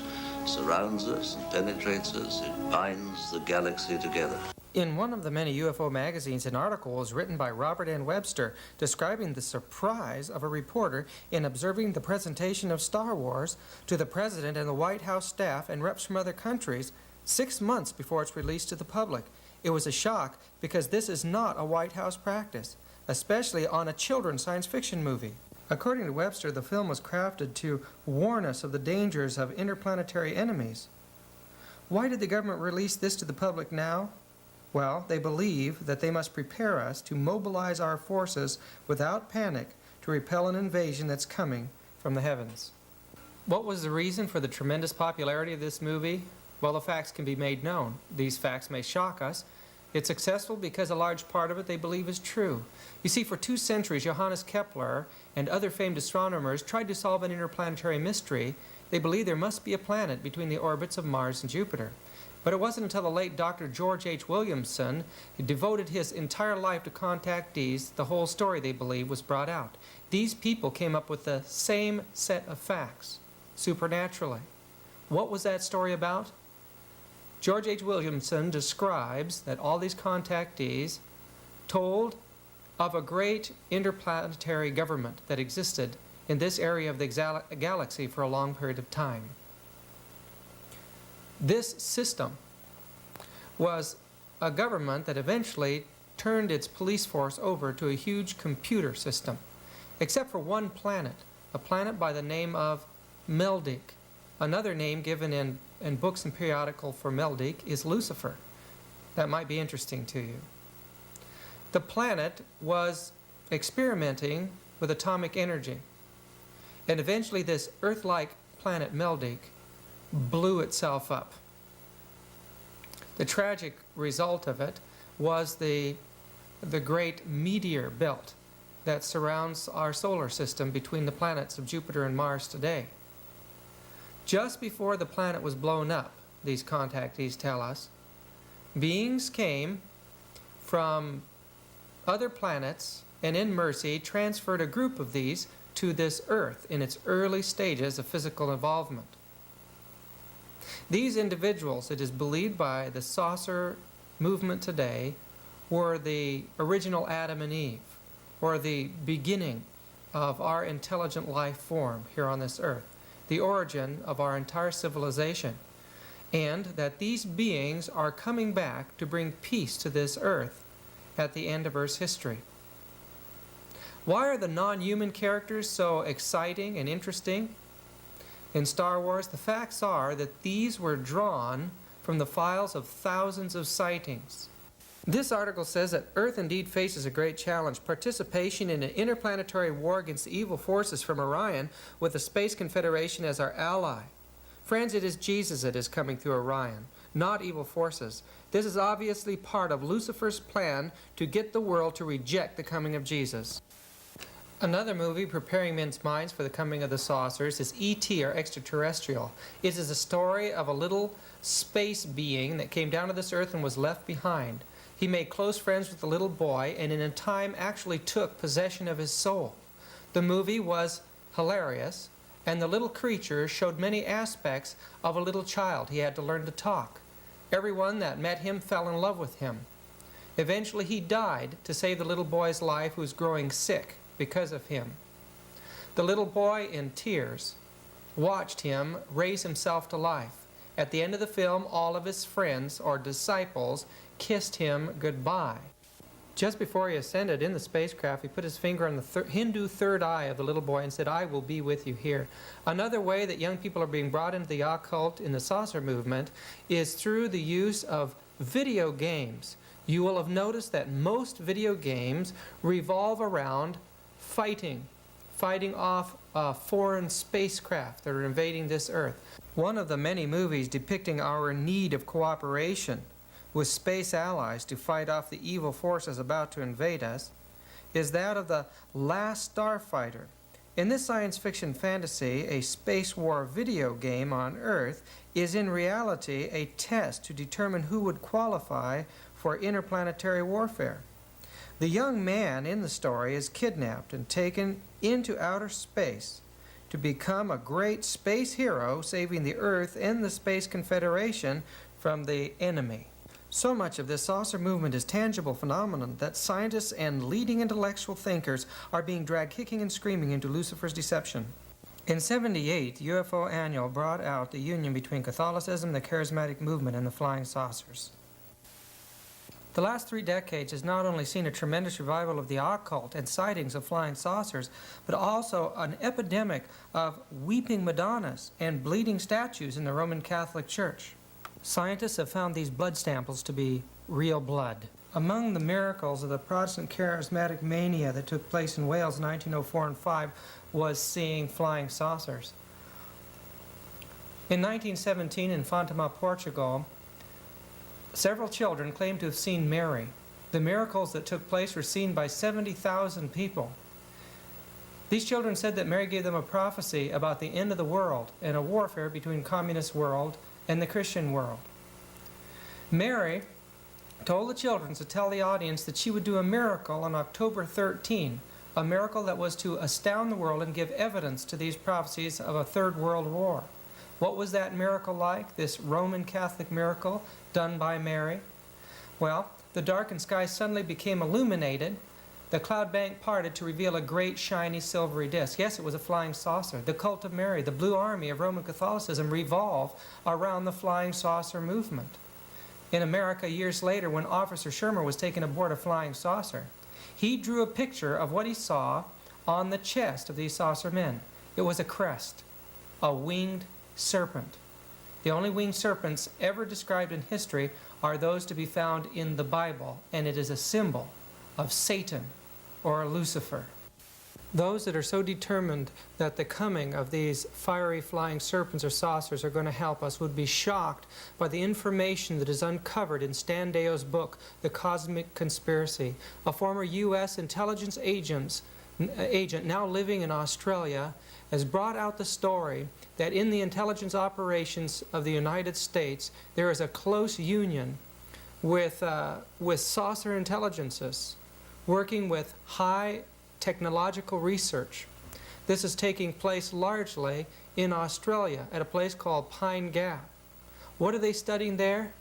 surrounds us and penetrates us. It binds the galaxy together.
In one of the many UFO magazines, an article was written by Robert N. Webster describing the surprise of a reporter in observing the presentation of Star Wars to the President and the White House staff and reps from other countries 6 months before it's released to the public. It was a shock because this is not a White House practice, especially on a children's science fiction movie. According to Webster, the film was crafted to warn us of the dangers of interplanetary enemies. Why did the government release this to the public now? Well, they believe that they must prepare us to mobilize our forces without panic to repel an invasion that's coming from the heavens. What was the reason for the tremendous popularity of this movie? Well, the facts can be made known. These facts may shock us. It's successful because a large part of it they believe is true. You see, for 2 centuries, Johannes Kepler and other famed astronomers tried to solve an interplanetary mystery. They believed there must be a planet between the orbits of Mars and Jupiter. But it wasn't until the late Dr. George H. Williamson, who devoted his entire life to contactees, the whole story, they believe, was brought out. These people came up with the same set of facts, supernaturally. What was that story about? George H. Williamson describes that all these contactees told of a great interplanetary government that existed in this area of the galaxy for a long period of time. This system was a government that eventually turned its police force over to a huge computer system, except for one planet, a planet by the name of Meldic. Another name given in books and periodical for Meldic is Lucifer. That might be interesting to you. The planet was experimenting with atomic energy, and eventually this Earth-like planet Meldic blew itself up. The tragic result of it was the great meteor belt that surrounds our solar system between the planets of Jupiter and Mars today. Just before the planet was blown up, these contactees tell us, beings came from other planets and in mercy transferred a group of these to this Earth in its early stages of physical involvement. These individuals, it is believed by the saucer movement today, were the original Adam and Eve, or the beginning of our intelligent life form here on this Earth, the origin of our entire civilization, and that these beings are coming back to bring peace to this Earth at the end of Earth's history. Why are the non-human characters so exciting and interesting in Star Wars? The facts are that these were drawn from the files of thousands of sightings. This article says that Earth indeed faces a great challenge: participation in an interplanetary war against the evil forces from Orion, with the Space Confederation as our ally. Friends, it is Jesus that is coming through Orion, not evil forces. This is obviously part of Lucifer's plan to get the world to reject the coming of Jesus. Another movie preparing men's minds for the coming of the saucers is E.T., or Extraterrestrial. It is a story of a little space being that came down to this Earth and was left behind. He made close friends with the little boy and in a time actually took possession of his soul. The movie was hilarious, and the little creature showed many aspects of a little child. He had to learn to talk. Everyone that met him fell in love with him. Eventually he died to save the little boy's life, who was growing sick because of him. The little boy, in tears, watched him raise himself to life. At the end of the film, all of his friends, or disciples, kissed him goodbye. Just before he ascended in the spacecraft, he put his finger on the Hindu third eye of the little boy and said, "I will be with you here." Another way that young people are being brought into the occult in the saucer movement is through the use of video games. You will have noticed that most video games revolve around fighting off foreign spacecraft that are invading this Earth. One of the many movies depicting our need of cooperation with space allies to fight off the evil forces about to invade us, is that of the last starfighter. In this science fiction fantasy, a space war video game on Earth is in reality a test to determine who would qualify for interplanetary warfare. The young man in the story is kidnapped and taken into outer space to become a great space hero, saving the Earth and the Space Confederation from the enemy. So much of this saucer movement is tangible phenomenon that scientists and leading intellectual thinkers are being dragged kicking and screaming into Lucifer's deception. In '78, UFO Annual brought out the union between Catholicism, the charismatic movement, and the flying saucers. The last 3 decades has not only seen a tremendous revival of the occult and sightings of flying saucers, but also an epidemic of weeping Madonnas and bleeding statues in the Roman Catholic Church. Scientists have found these blood samples to be real blood. Among the miracles of the Protestant charismatic mania that took place in Wales in 1904 and 5 was seeing flying saucers. In 1917 in Fatima, Portugal, several children claimed to have seen Mary. The miracles that took place were seen by 70,000 people. These children said that Mary gave them a prophecy about the end of the world and a warfare between the communist world and the Christian world. Mary told the children to tell the audience that she would do a miracle on October 13, a miracle that was to astound the world and give evidence to these prophecies of a third world war. What was that miracle like, this Roman Catholic miracle done by Mary? Well, the darkened sky suddenly became illuminated. The cloud bank parted to reveal a great shiny silvery disk. Yes, it was a flying saucer. The cult of Mary, the blue army of Roman Catholicism, revolved around the flying saucer movement. In America, years later, when Officer Shermer was taken aboard a flying saucer, he drew a picture of what he saw on the chest of these saucer men. It was a crest, a winged serpent. The only winged serpents ever described in history are those to be found in the Bible, and it is a symbol of Satan or Lucifer. Those that are so determined that the coming of these fiery flying serpents or saucers are going to help us would be shocked by the information that is uncovered in Stan Deo's book, The Cosmic Conspiracy. A former U.S. intelligence agent now living in Australia has brought out the story that in the intelligence operations of the United States there is a close union with saucer intelligences working with high technological research. This is taking place largely in Australia at a place called Pine Gap. What are they studying there?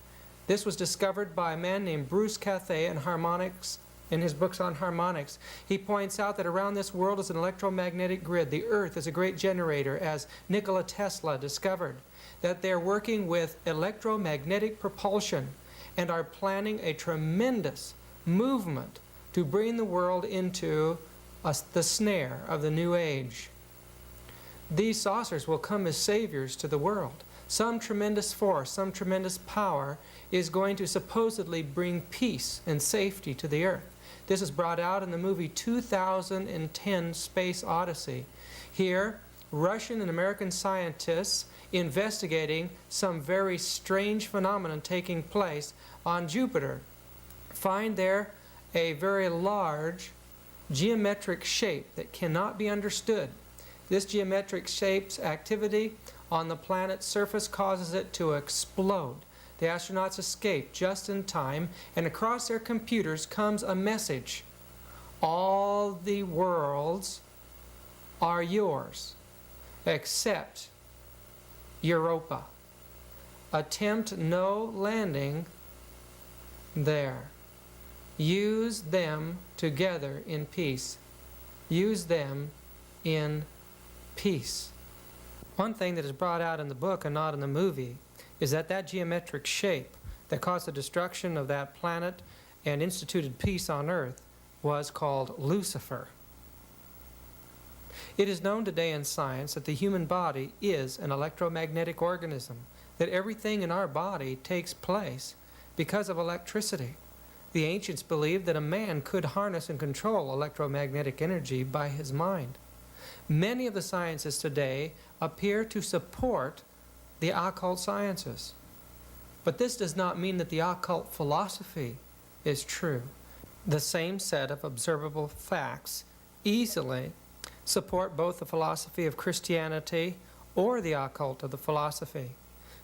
This was discovered by a man named Bruce Cathay in harmonics. In his books on harmonics, he points out that around this world is an electromagnetic grid. The Earth is a great generator, as Nikola Tesla discovered. That they're working with electromagnetic propulsion and are planning a tremendous movement to bring the world into the snare of the New Age. These saucers will come as saviors to the world. Some tremendous force, some tremendous power is going to supposedly bring peace and safety to the Earth. This is brought out in the movie 2010 Space Odyssey. Here, Russian and American scientists investigating some very strange phenomenon taking place on Jupiter find there a very large geometric shape that cannot be understood. This geometric shape's activity on the planet's surface causes it to explode. The astronauts escape just in time, and across their computers comes a message. All the worlds are yours, except Europa. Attempt no landing there. Use them together in peace. Use them in peace. One thing that is brought out in the book and not in the movie is that geometric shape that caused the destruction of that planet and instituted peace on Earth was called Lucifer. It is known today in science that the human body is an electromagnetic organism, that everything in our body takes place because of electricity. The ancients believed that a man could harness and control electromagnetic energy by his mind. Many of the sciences today appear to support the occult sciences. But this does not mean that the occult philosophy is true. The same set of observable facts easily support both the philosophy of Christianity or the occult of the philosophy.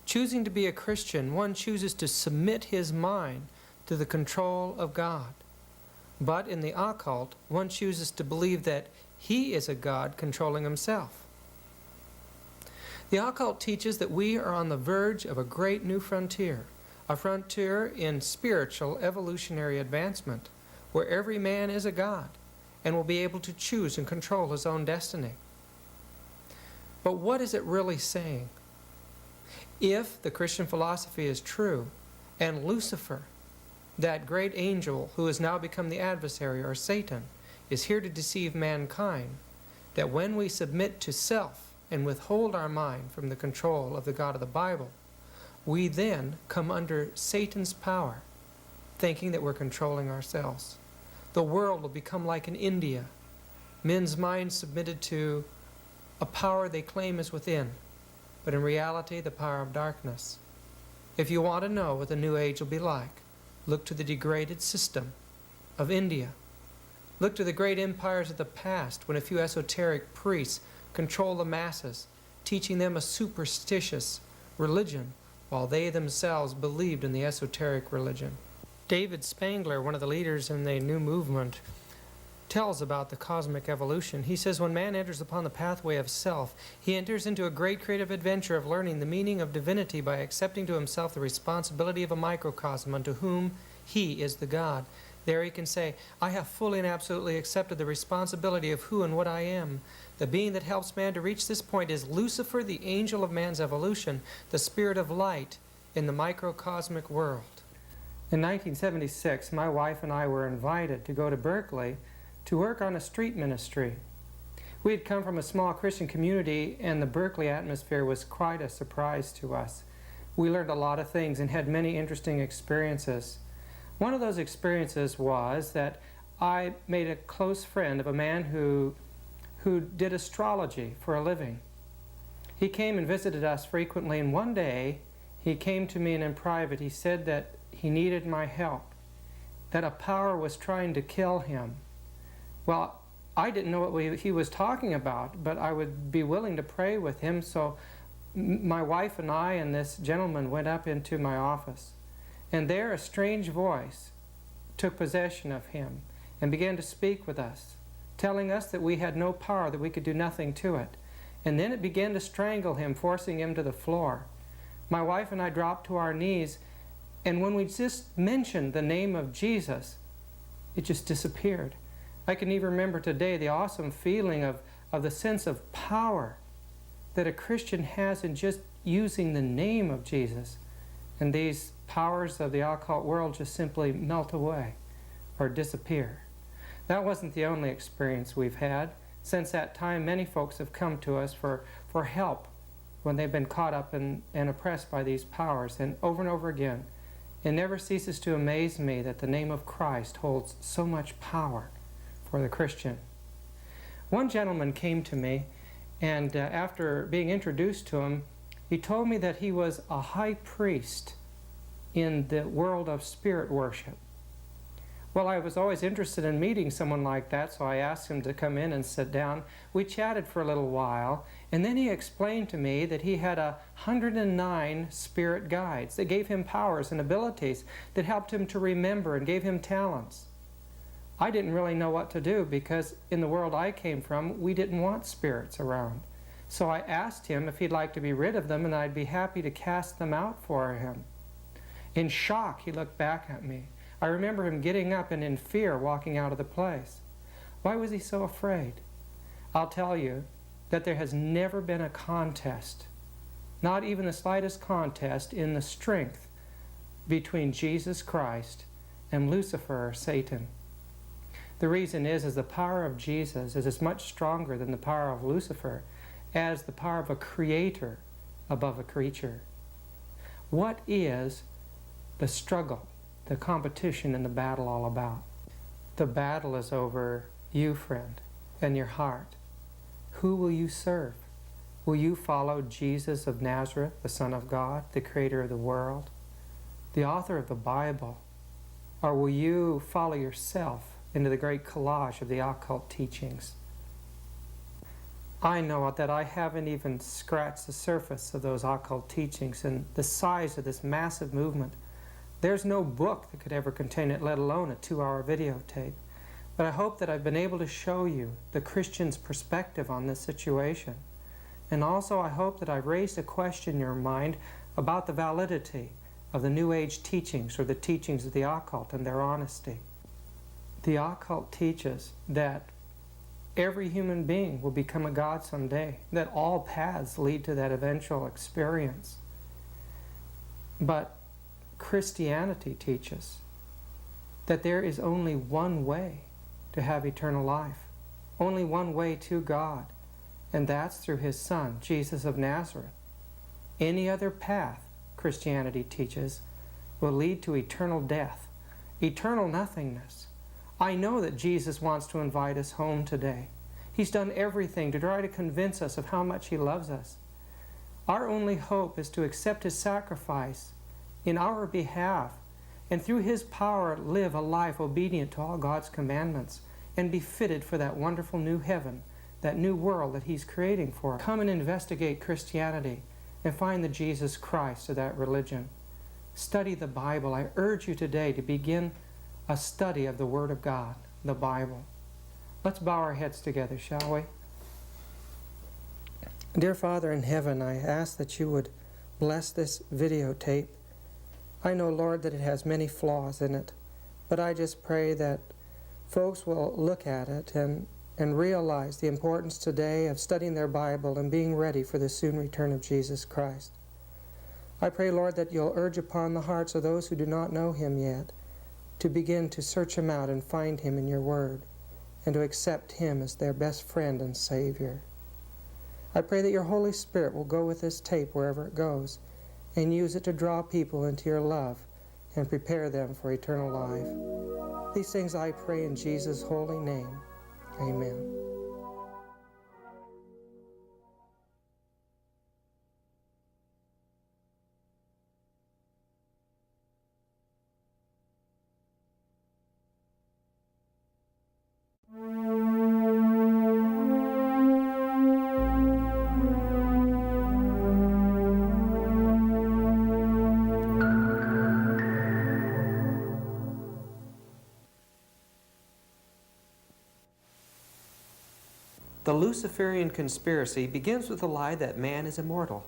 Choosing to be a Christian, one chooses to submit his mind to the control of God. But in the occult, one chooses to believe that he is a God controlling himself. The occult teaches that we are on the verge of a great new frontier, a frontier in spiritual evolutionary advancement, where every man is a God and will be able to choose and control his own destiny. But what is it really saying? If the Christian philosophy is true, and Lucifer, that great angel who has now become the adversary, or Satan, is here to deceive mankind, that when we submit to self and withhold our mind from the control of the God of the Bible, we then come under Satan's power, thinking that we're controlling ourselves. The world will become like in India, men's minds submitted to a power they claim is within, but in reality the power of darkness. If you want to know what the new age will be like, look to the degraded system of India. Look to the great empires of the past, when a few esoteric priests controlled the masses, teaching them a superstitious religion while they themselves believed in the esoteric religion. David Spangler, one of the leaders in the new movement, tells about the cosmic evolution. He says, when man enters upon the pathway of self, he enters into a great creative adventure of learning the meaning of divinity by accepting to himself the responsibility of a microcosm unto whom he is the God. There he can say, I have fully and absolutely accepted the responsibility of who and what I am. The being that helps man to reach this point is Lucifer, the angel of man's evolution, the spirit of light in the microcosmic world. In 1976, my wife and I were invited to go to Berkeley to work on a street ministry. We had come from a small Christian community, and the Berkeley atmosphere was quite a surprise to us. We learned a lot of things and had many interesting experiences. One of those experiences was that I made a close friend of a man who did astrology for a living. He came and visited us frequently, and one day he came to me and in private he said that he needed my help, that a power was trying to kill him. Well, I didn't know what he was talking about, but I would be willing to pray with him, so my wife and I and this gentleman went up into my office. And there a strange voice took possession of him and began to speak with us, telling us that we had no power, that we could do nothing to it. And then it began to strangle him, forcing him to the floor. My wife and I dropped to our knees, and when we just mentioned the name of Jesus, it just disappeared. I can even remember today the awesome feeling of the sense of power that a Christian has in just using the name of Jesus. And these powers of the occult world just simply melt away or disappear. That wasn't the only experience we've had. Since that time, many folks have come to us for help when they've been caught up and oppressed by these powers. And over again, it never ceases to amaze me that the name of Christ holds so much power for the Christian. One gentleman came to me, and after being introduced to him, he told me that he was a high priest in the world of spirit worship. Well, I was always interested in meeting someone like that, so I asked him to come in and sit down. We chatted for a little while, and then he explained to me that he had 109 spirit guides that gave him powers and abilities that helped him to remember and gave him talents. I didn't really know what to do because in the world I came from, we didn't want spirits around. So I asked him if he'd like to be rid of them, and I'd be happy to cast them out for him. In shock, he looked back at me. I remember him getting up and in fear walking out of the place. Why was he so afraid? I'll tell you that there has never been a contest, not even the slightest contest, in the strength between Jesus Christ and Lucifer, or Satan. The reason is the power of Jesus is as much stronger than the power of Lucifer as the power of a creator above a creature. What is the struggle, the competition, and the battle all about? The battle is over you, friend, and your heart. Who will you serve? Will you follow Jesus of Nazareth, the Son of God, the creator of the world? the author of the Bible, or will you follow yourself into the great collage of the occult teachings? I know that I haven't even scratched the surface of those occult teachings and the size of this massive movement. There's no book that could ever contain it, let alone a 2-hour videotape. But I hope that I've been able to show you the Christian's perspective on this situation. And also I hope that I've raised a question in your mind about the validity of the New Age teachings or the teachings of the occult and their honesty. The occult teaches that every human being will become a god someday, that all paths lead to that eventual experience. But Christianity teaches that there is only one way to have eternal life, only one way to God, and that's through His Son, Jesus of Nazareth. Any other path, Christianity teaches, will lead to eternal death, eternal nothingness. I know that Jesus wants to invite us home today. He's done everything to try to convince us of how much He loves us. Our only hope is to accept His sacrifice in our behalf, and through His power live a life obedient to all God's commandments and be fitted for that wonderful new heaven, that new world that He's creating for us. Come and investigate Christianity and find the Jesus Christ of that religion. Study the Bible. I urge you today to begin a study of the Word of God, the Bible. Let's bow our heads together, shall we? Dear Father in heaven, I ask that you would bless this videotape. I know, Lord, that it has many flaws in it, but I just pray that folks will look at it and realize the importance today of studying their Bible and being ready for the soon return of Jesus Christ. I pray, Lord, that you'll urge upon the hearts of those who do not know Him yet to begin to search Him out and find Him in your Word, and to accept Him as their best friend and Savior. I pray that your Holy Spirit will go with this tape wherever it goes and use it to draw people into your love and prepare them for eternal life. These things I pray in Jesus' holy name. Amen. The Luciferian conspiracy begins with the lie that man is immortal.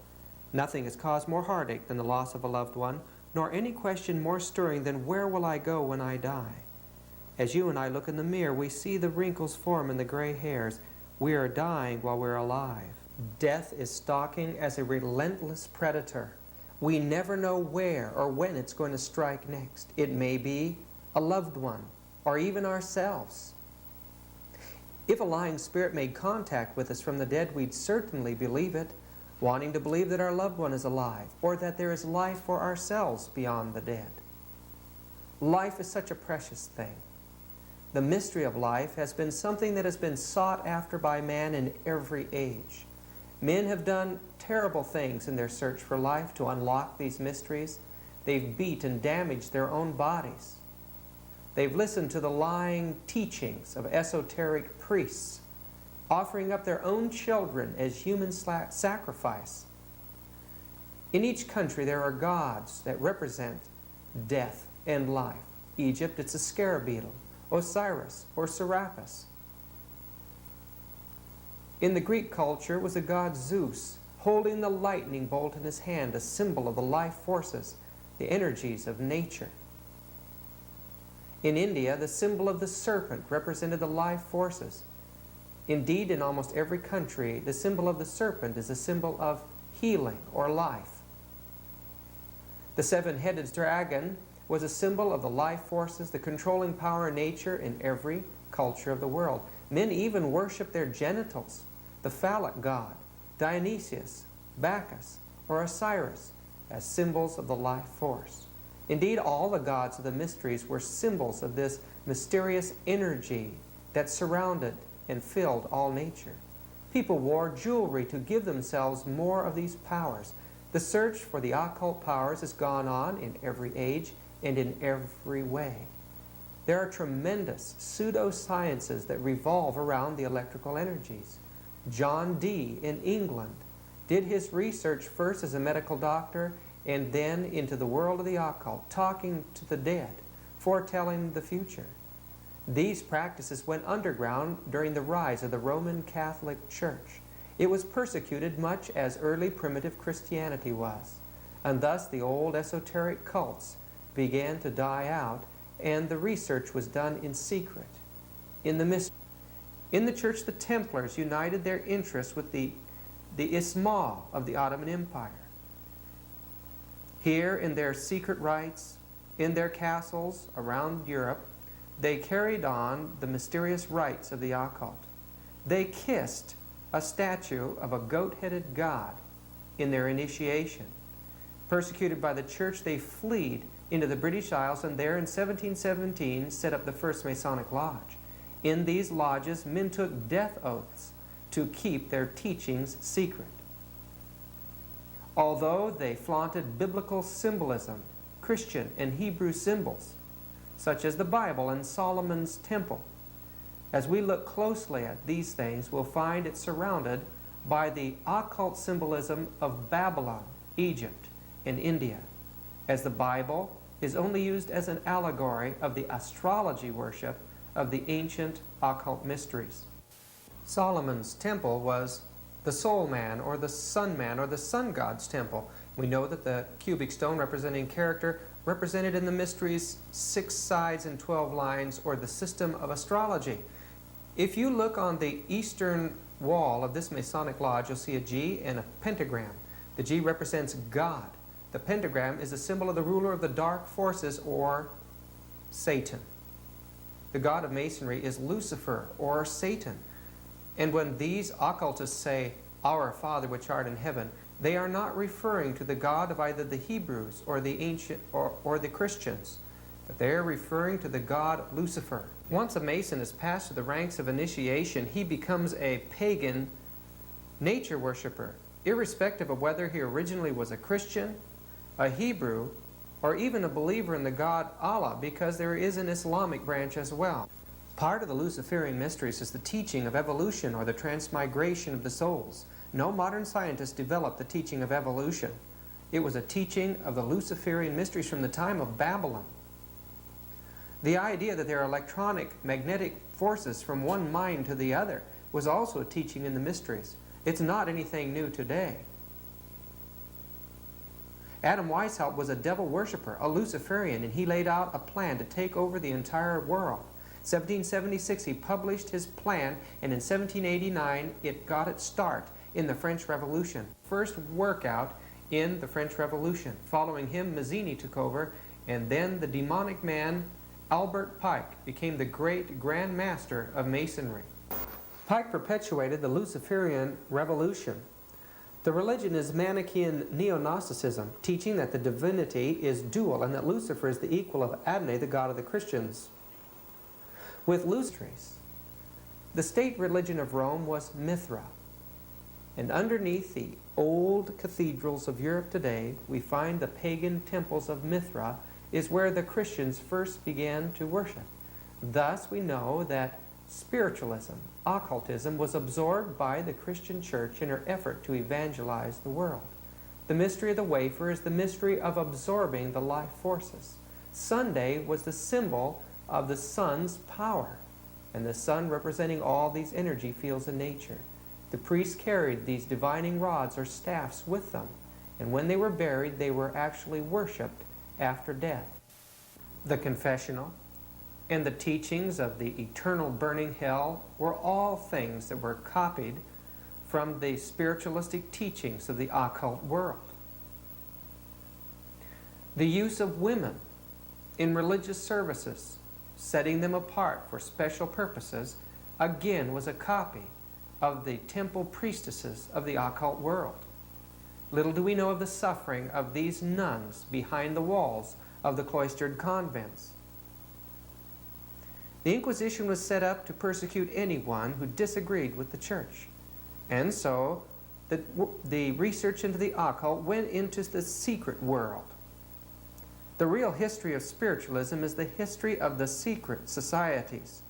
Nothing has caused more heartache than the loss of a loved one, nor any question more stirring than where will I go when I die? As you and I look in the mirror, we see the wrinkles form and the gray hairs. We are dying while we're alive. Death is stalking as a relentless predator. We never know where or when it's going to strike next. It may be a loved one, or even ourselves. If a lying spirit made contact with us from the dead, we'd certainly believe it, wanting to believe that our loved one is alive, or that there is life for ourselves beyond the dead. Life is such a precious thing. The mystery of life has been something that has been sought after by man in every age. Men have done terrible things in their search for life to unlock these mysteries. They've beat and damaged their own bodies. They've listened to the lying teachings of esoteric priests, offering up their own children as human sacrifice. In each country there are gods that represent death and life. Egypt, it's a scarab beetle, Osiris or Serapis. In the Greek culture was a god Zeus, holding the lightning bolt in his hand, a symbol of the life forces, the energies of nature. In India, the symbol of the serpent represented the life forces. Indeed, in almost every country, the symbol of the serpent is a symbol of healing or life. The seven-headed dragon was a symbol of the life forces, the controlling power of nature in every culture of the world. Men even worshiped their genitals, the phallic god, Dionysius, Bacchus, or Osiris, as symbols of the life force. Indeed, all the gods of the mysteries were symbols of this mysterious energy that surrounded and filled all nature. People wore jewelry to give themselves more of these powers. The search for the occult powers has gone on in every age and in every way. There are tremendous pseudosciences that revolve around the electrical energies. John Dee in England did his research first as a medical doctor and then into the world of the occult, talking to the dead, foretelling the future. These practices went underground during the rise of the Roman Catholic Church. It was persecuted much as early primitive Christianity was, and thus the old esoteric cults began to die out, and the research was done in secret, in the mystery. In the church, the Templars united their interests with the Ismail of the Ottoman Empire. Here, in their secret rites, in their castles around Europe, they carried on the mysterious rites of the occult. They kissed a statue of a goat-headed god in their initiation. Persecuted by the church, they fled into the British Isles, and there in 1717 set up the first Masonic Lodge. In these lodges, men took death oaths to keep their teachings secret. Although they flaunted biblical symbolism, Christian and Hebrew symbols, such as the Bible and Solomon's temple, as we look closely at these things, we'll find it surrounded by the occult symbolism of Babylon, Egypt, and India, as the Bible is only used as an allegory of the astrology worship of the ancient occult mysteries. Solomon's temple was the soul man, or the sun man, or the sun god's temple. We know that the cubic stone representing character represented in the mysteries 6 sides and 12 lines, or the system of astrology. If you look on the eastern wall of this Masonic lodge, you'll see a G and a pentagram. The G represents God. The pentagram is a symbol of the ruler of the dark forces, or Satan. The god of Masonry is Lucifer, or Satan. And when these occultists say, "Our Father which art in heaven," they are not referring to the God of either the Hebrews or the ancient or the Christians, but they are referring to the god Lucifer. Once a Mason is passed through the ranks of initiation, he becomes a pagan nature worshiper, irrespective of whether he originally was a Christian, a Hebrew, or even a believer in the god Allah, because there is an Islamic branch as well. Part of the Luciferian mysteries is the teaching of evolution, or the transmigration of the souls. No modern scientist developed the teaching of evolution. It was a teaching of the Luciferian mysteries from the time of Babylon. The idea that there are electronic magnetic forces from one mind to the other was also a teaching in the mysteries. It's not anything new today. Adam Weishaupt was a devil worshiper, a Luciferian, and he laid out a plan to take over the entire world. 1776 he published his plan, and in 1789 it got its start in the French Revolution. First workout in the French Revolution. Following him, Mazzini took over, and then the demonic man Albert Pike became the great Grand Master of Masonry. Pike perpetuated the Luciferian Revolution. The religion is Manichaean neo-Gnosticism, teaching that the divinity is dual and that Lucifer is the equal of Adonai, the god of the Christians. With Lucifer, the state religion of Rome was Mithra. And underneath the old cathedrals of Europe today, we find the pagan temples of Mithra is where the Christians first began to worship. Thus we know that spiritualism, occultism, was absorbed by the Christian church in her effort to evangelize the world. The mystery of the wafer is the mystery of absorbing the life forces. Sunday was the symbol of the sun's power, and the sun representing all these energy fields in nature. The priests carried these divining rods or staffs with them, and when they were buried, they were actually worshipped after death. The confessional and the teachings of the eternal burning hell were all things that were copied from the spiritualistic teachings of the occult world. The use of women in religious services, setting them apart for special purposes, again was a copy of the temple priestesses of the occult world. Little do we know of the suffering of these nuns behind the walls of the cloistered convents. The Inquisition was set up to persecute anyone who disagreed with the church. And so the research into the occult went into the secret world. The real history of spiritualism is the history of the secret societies.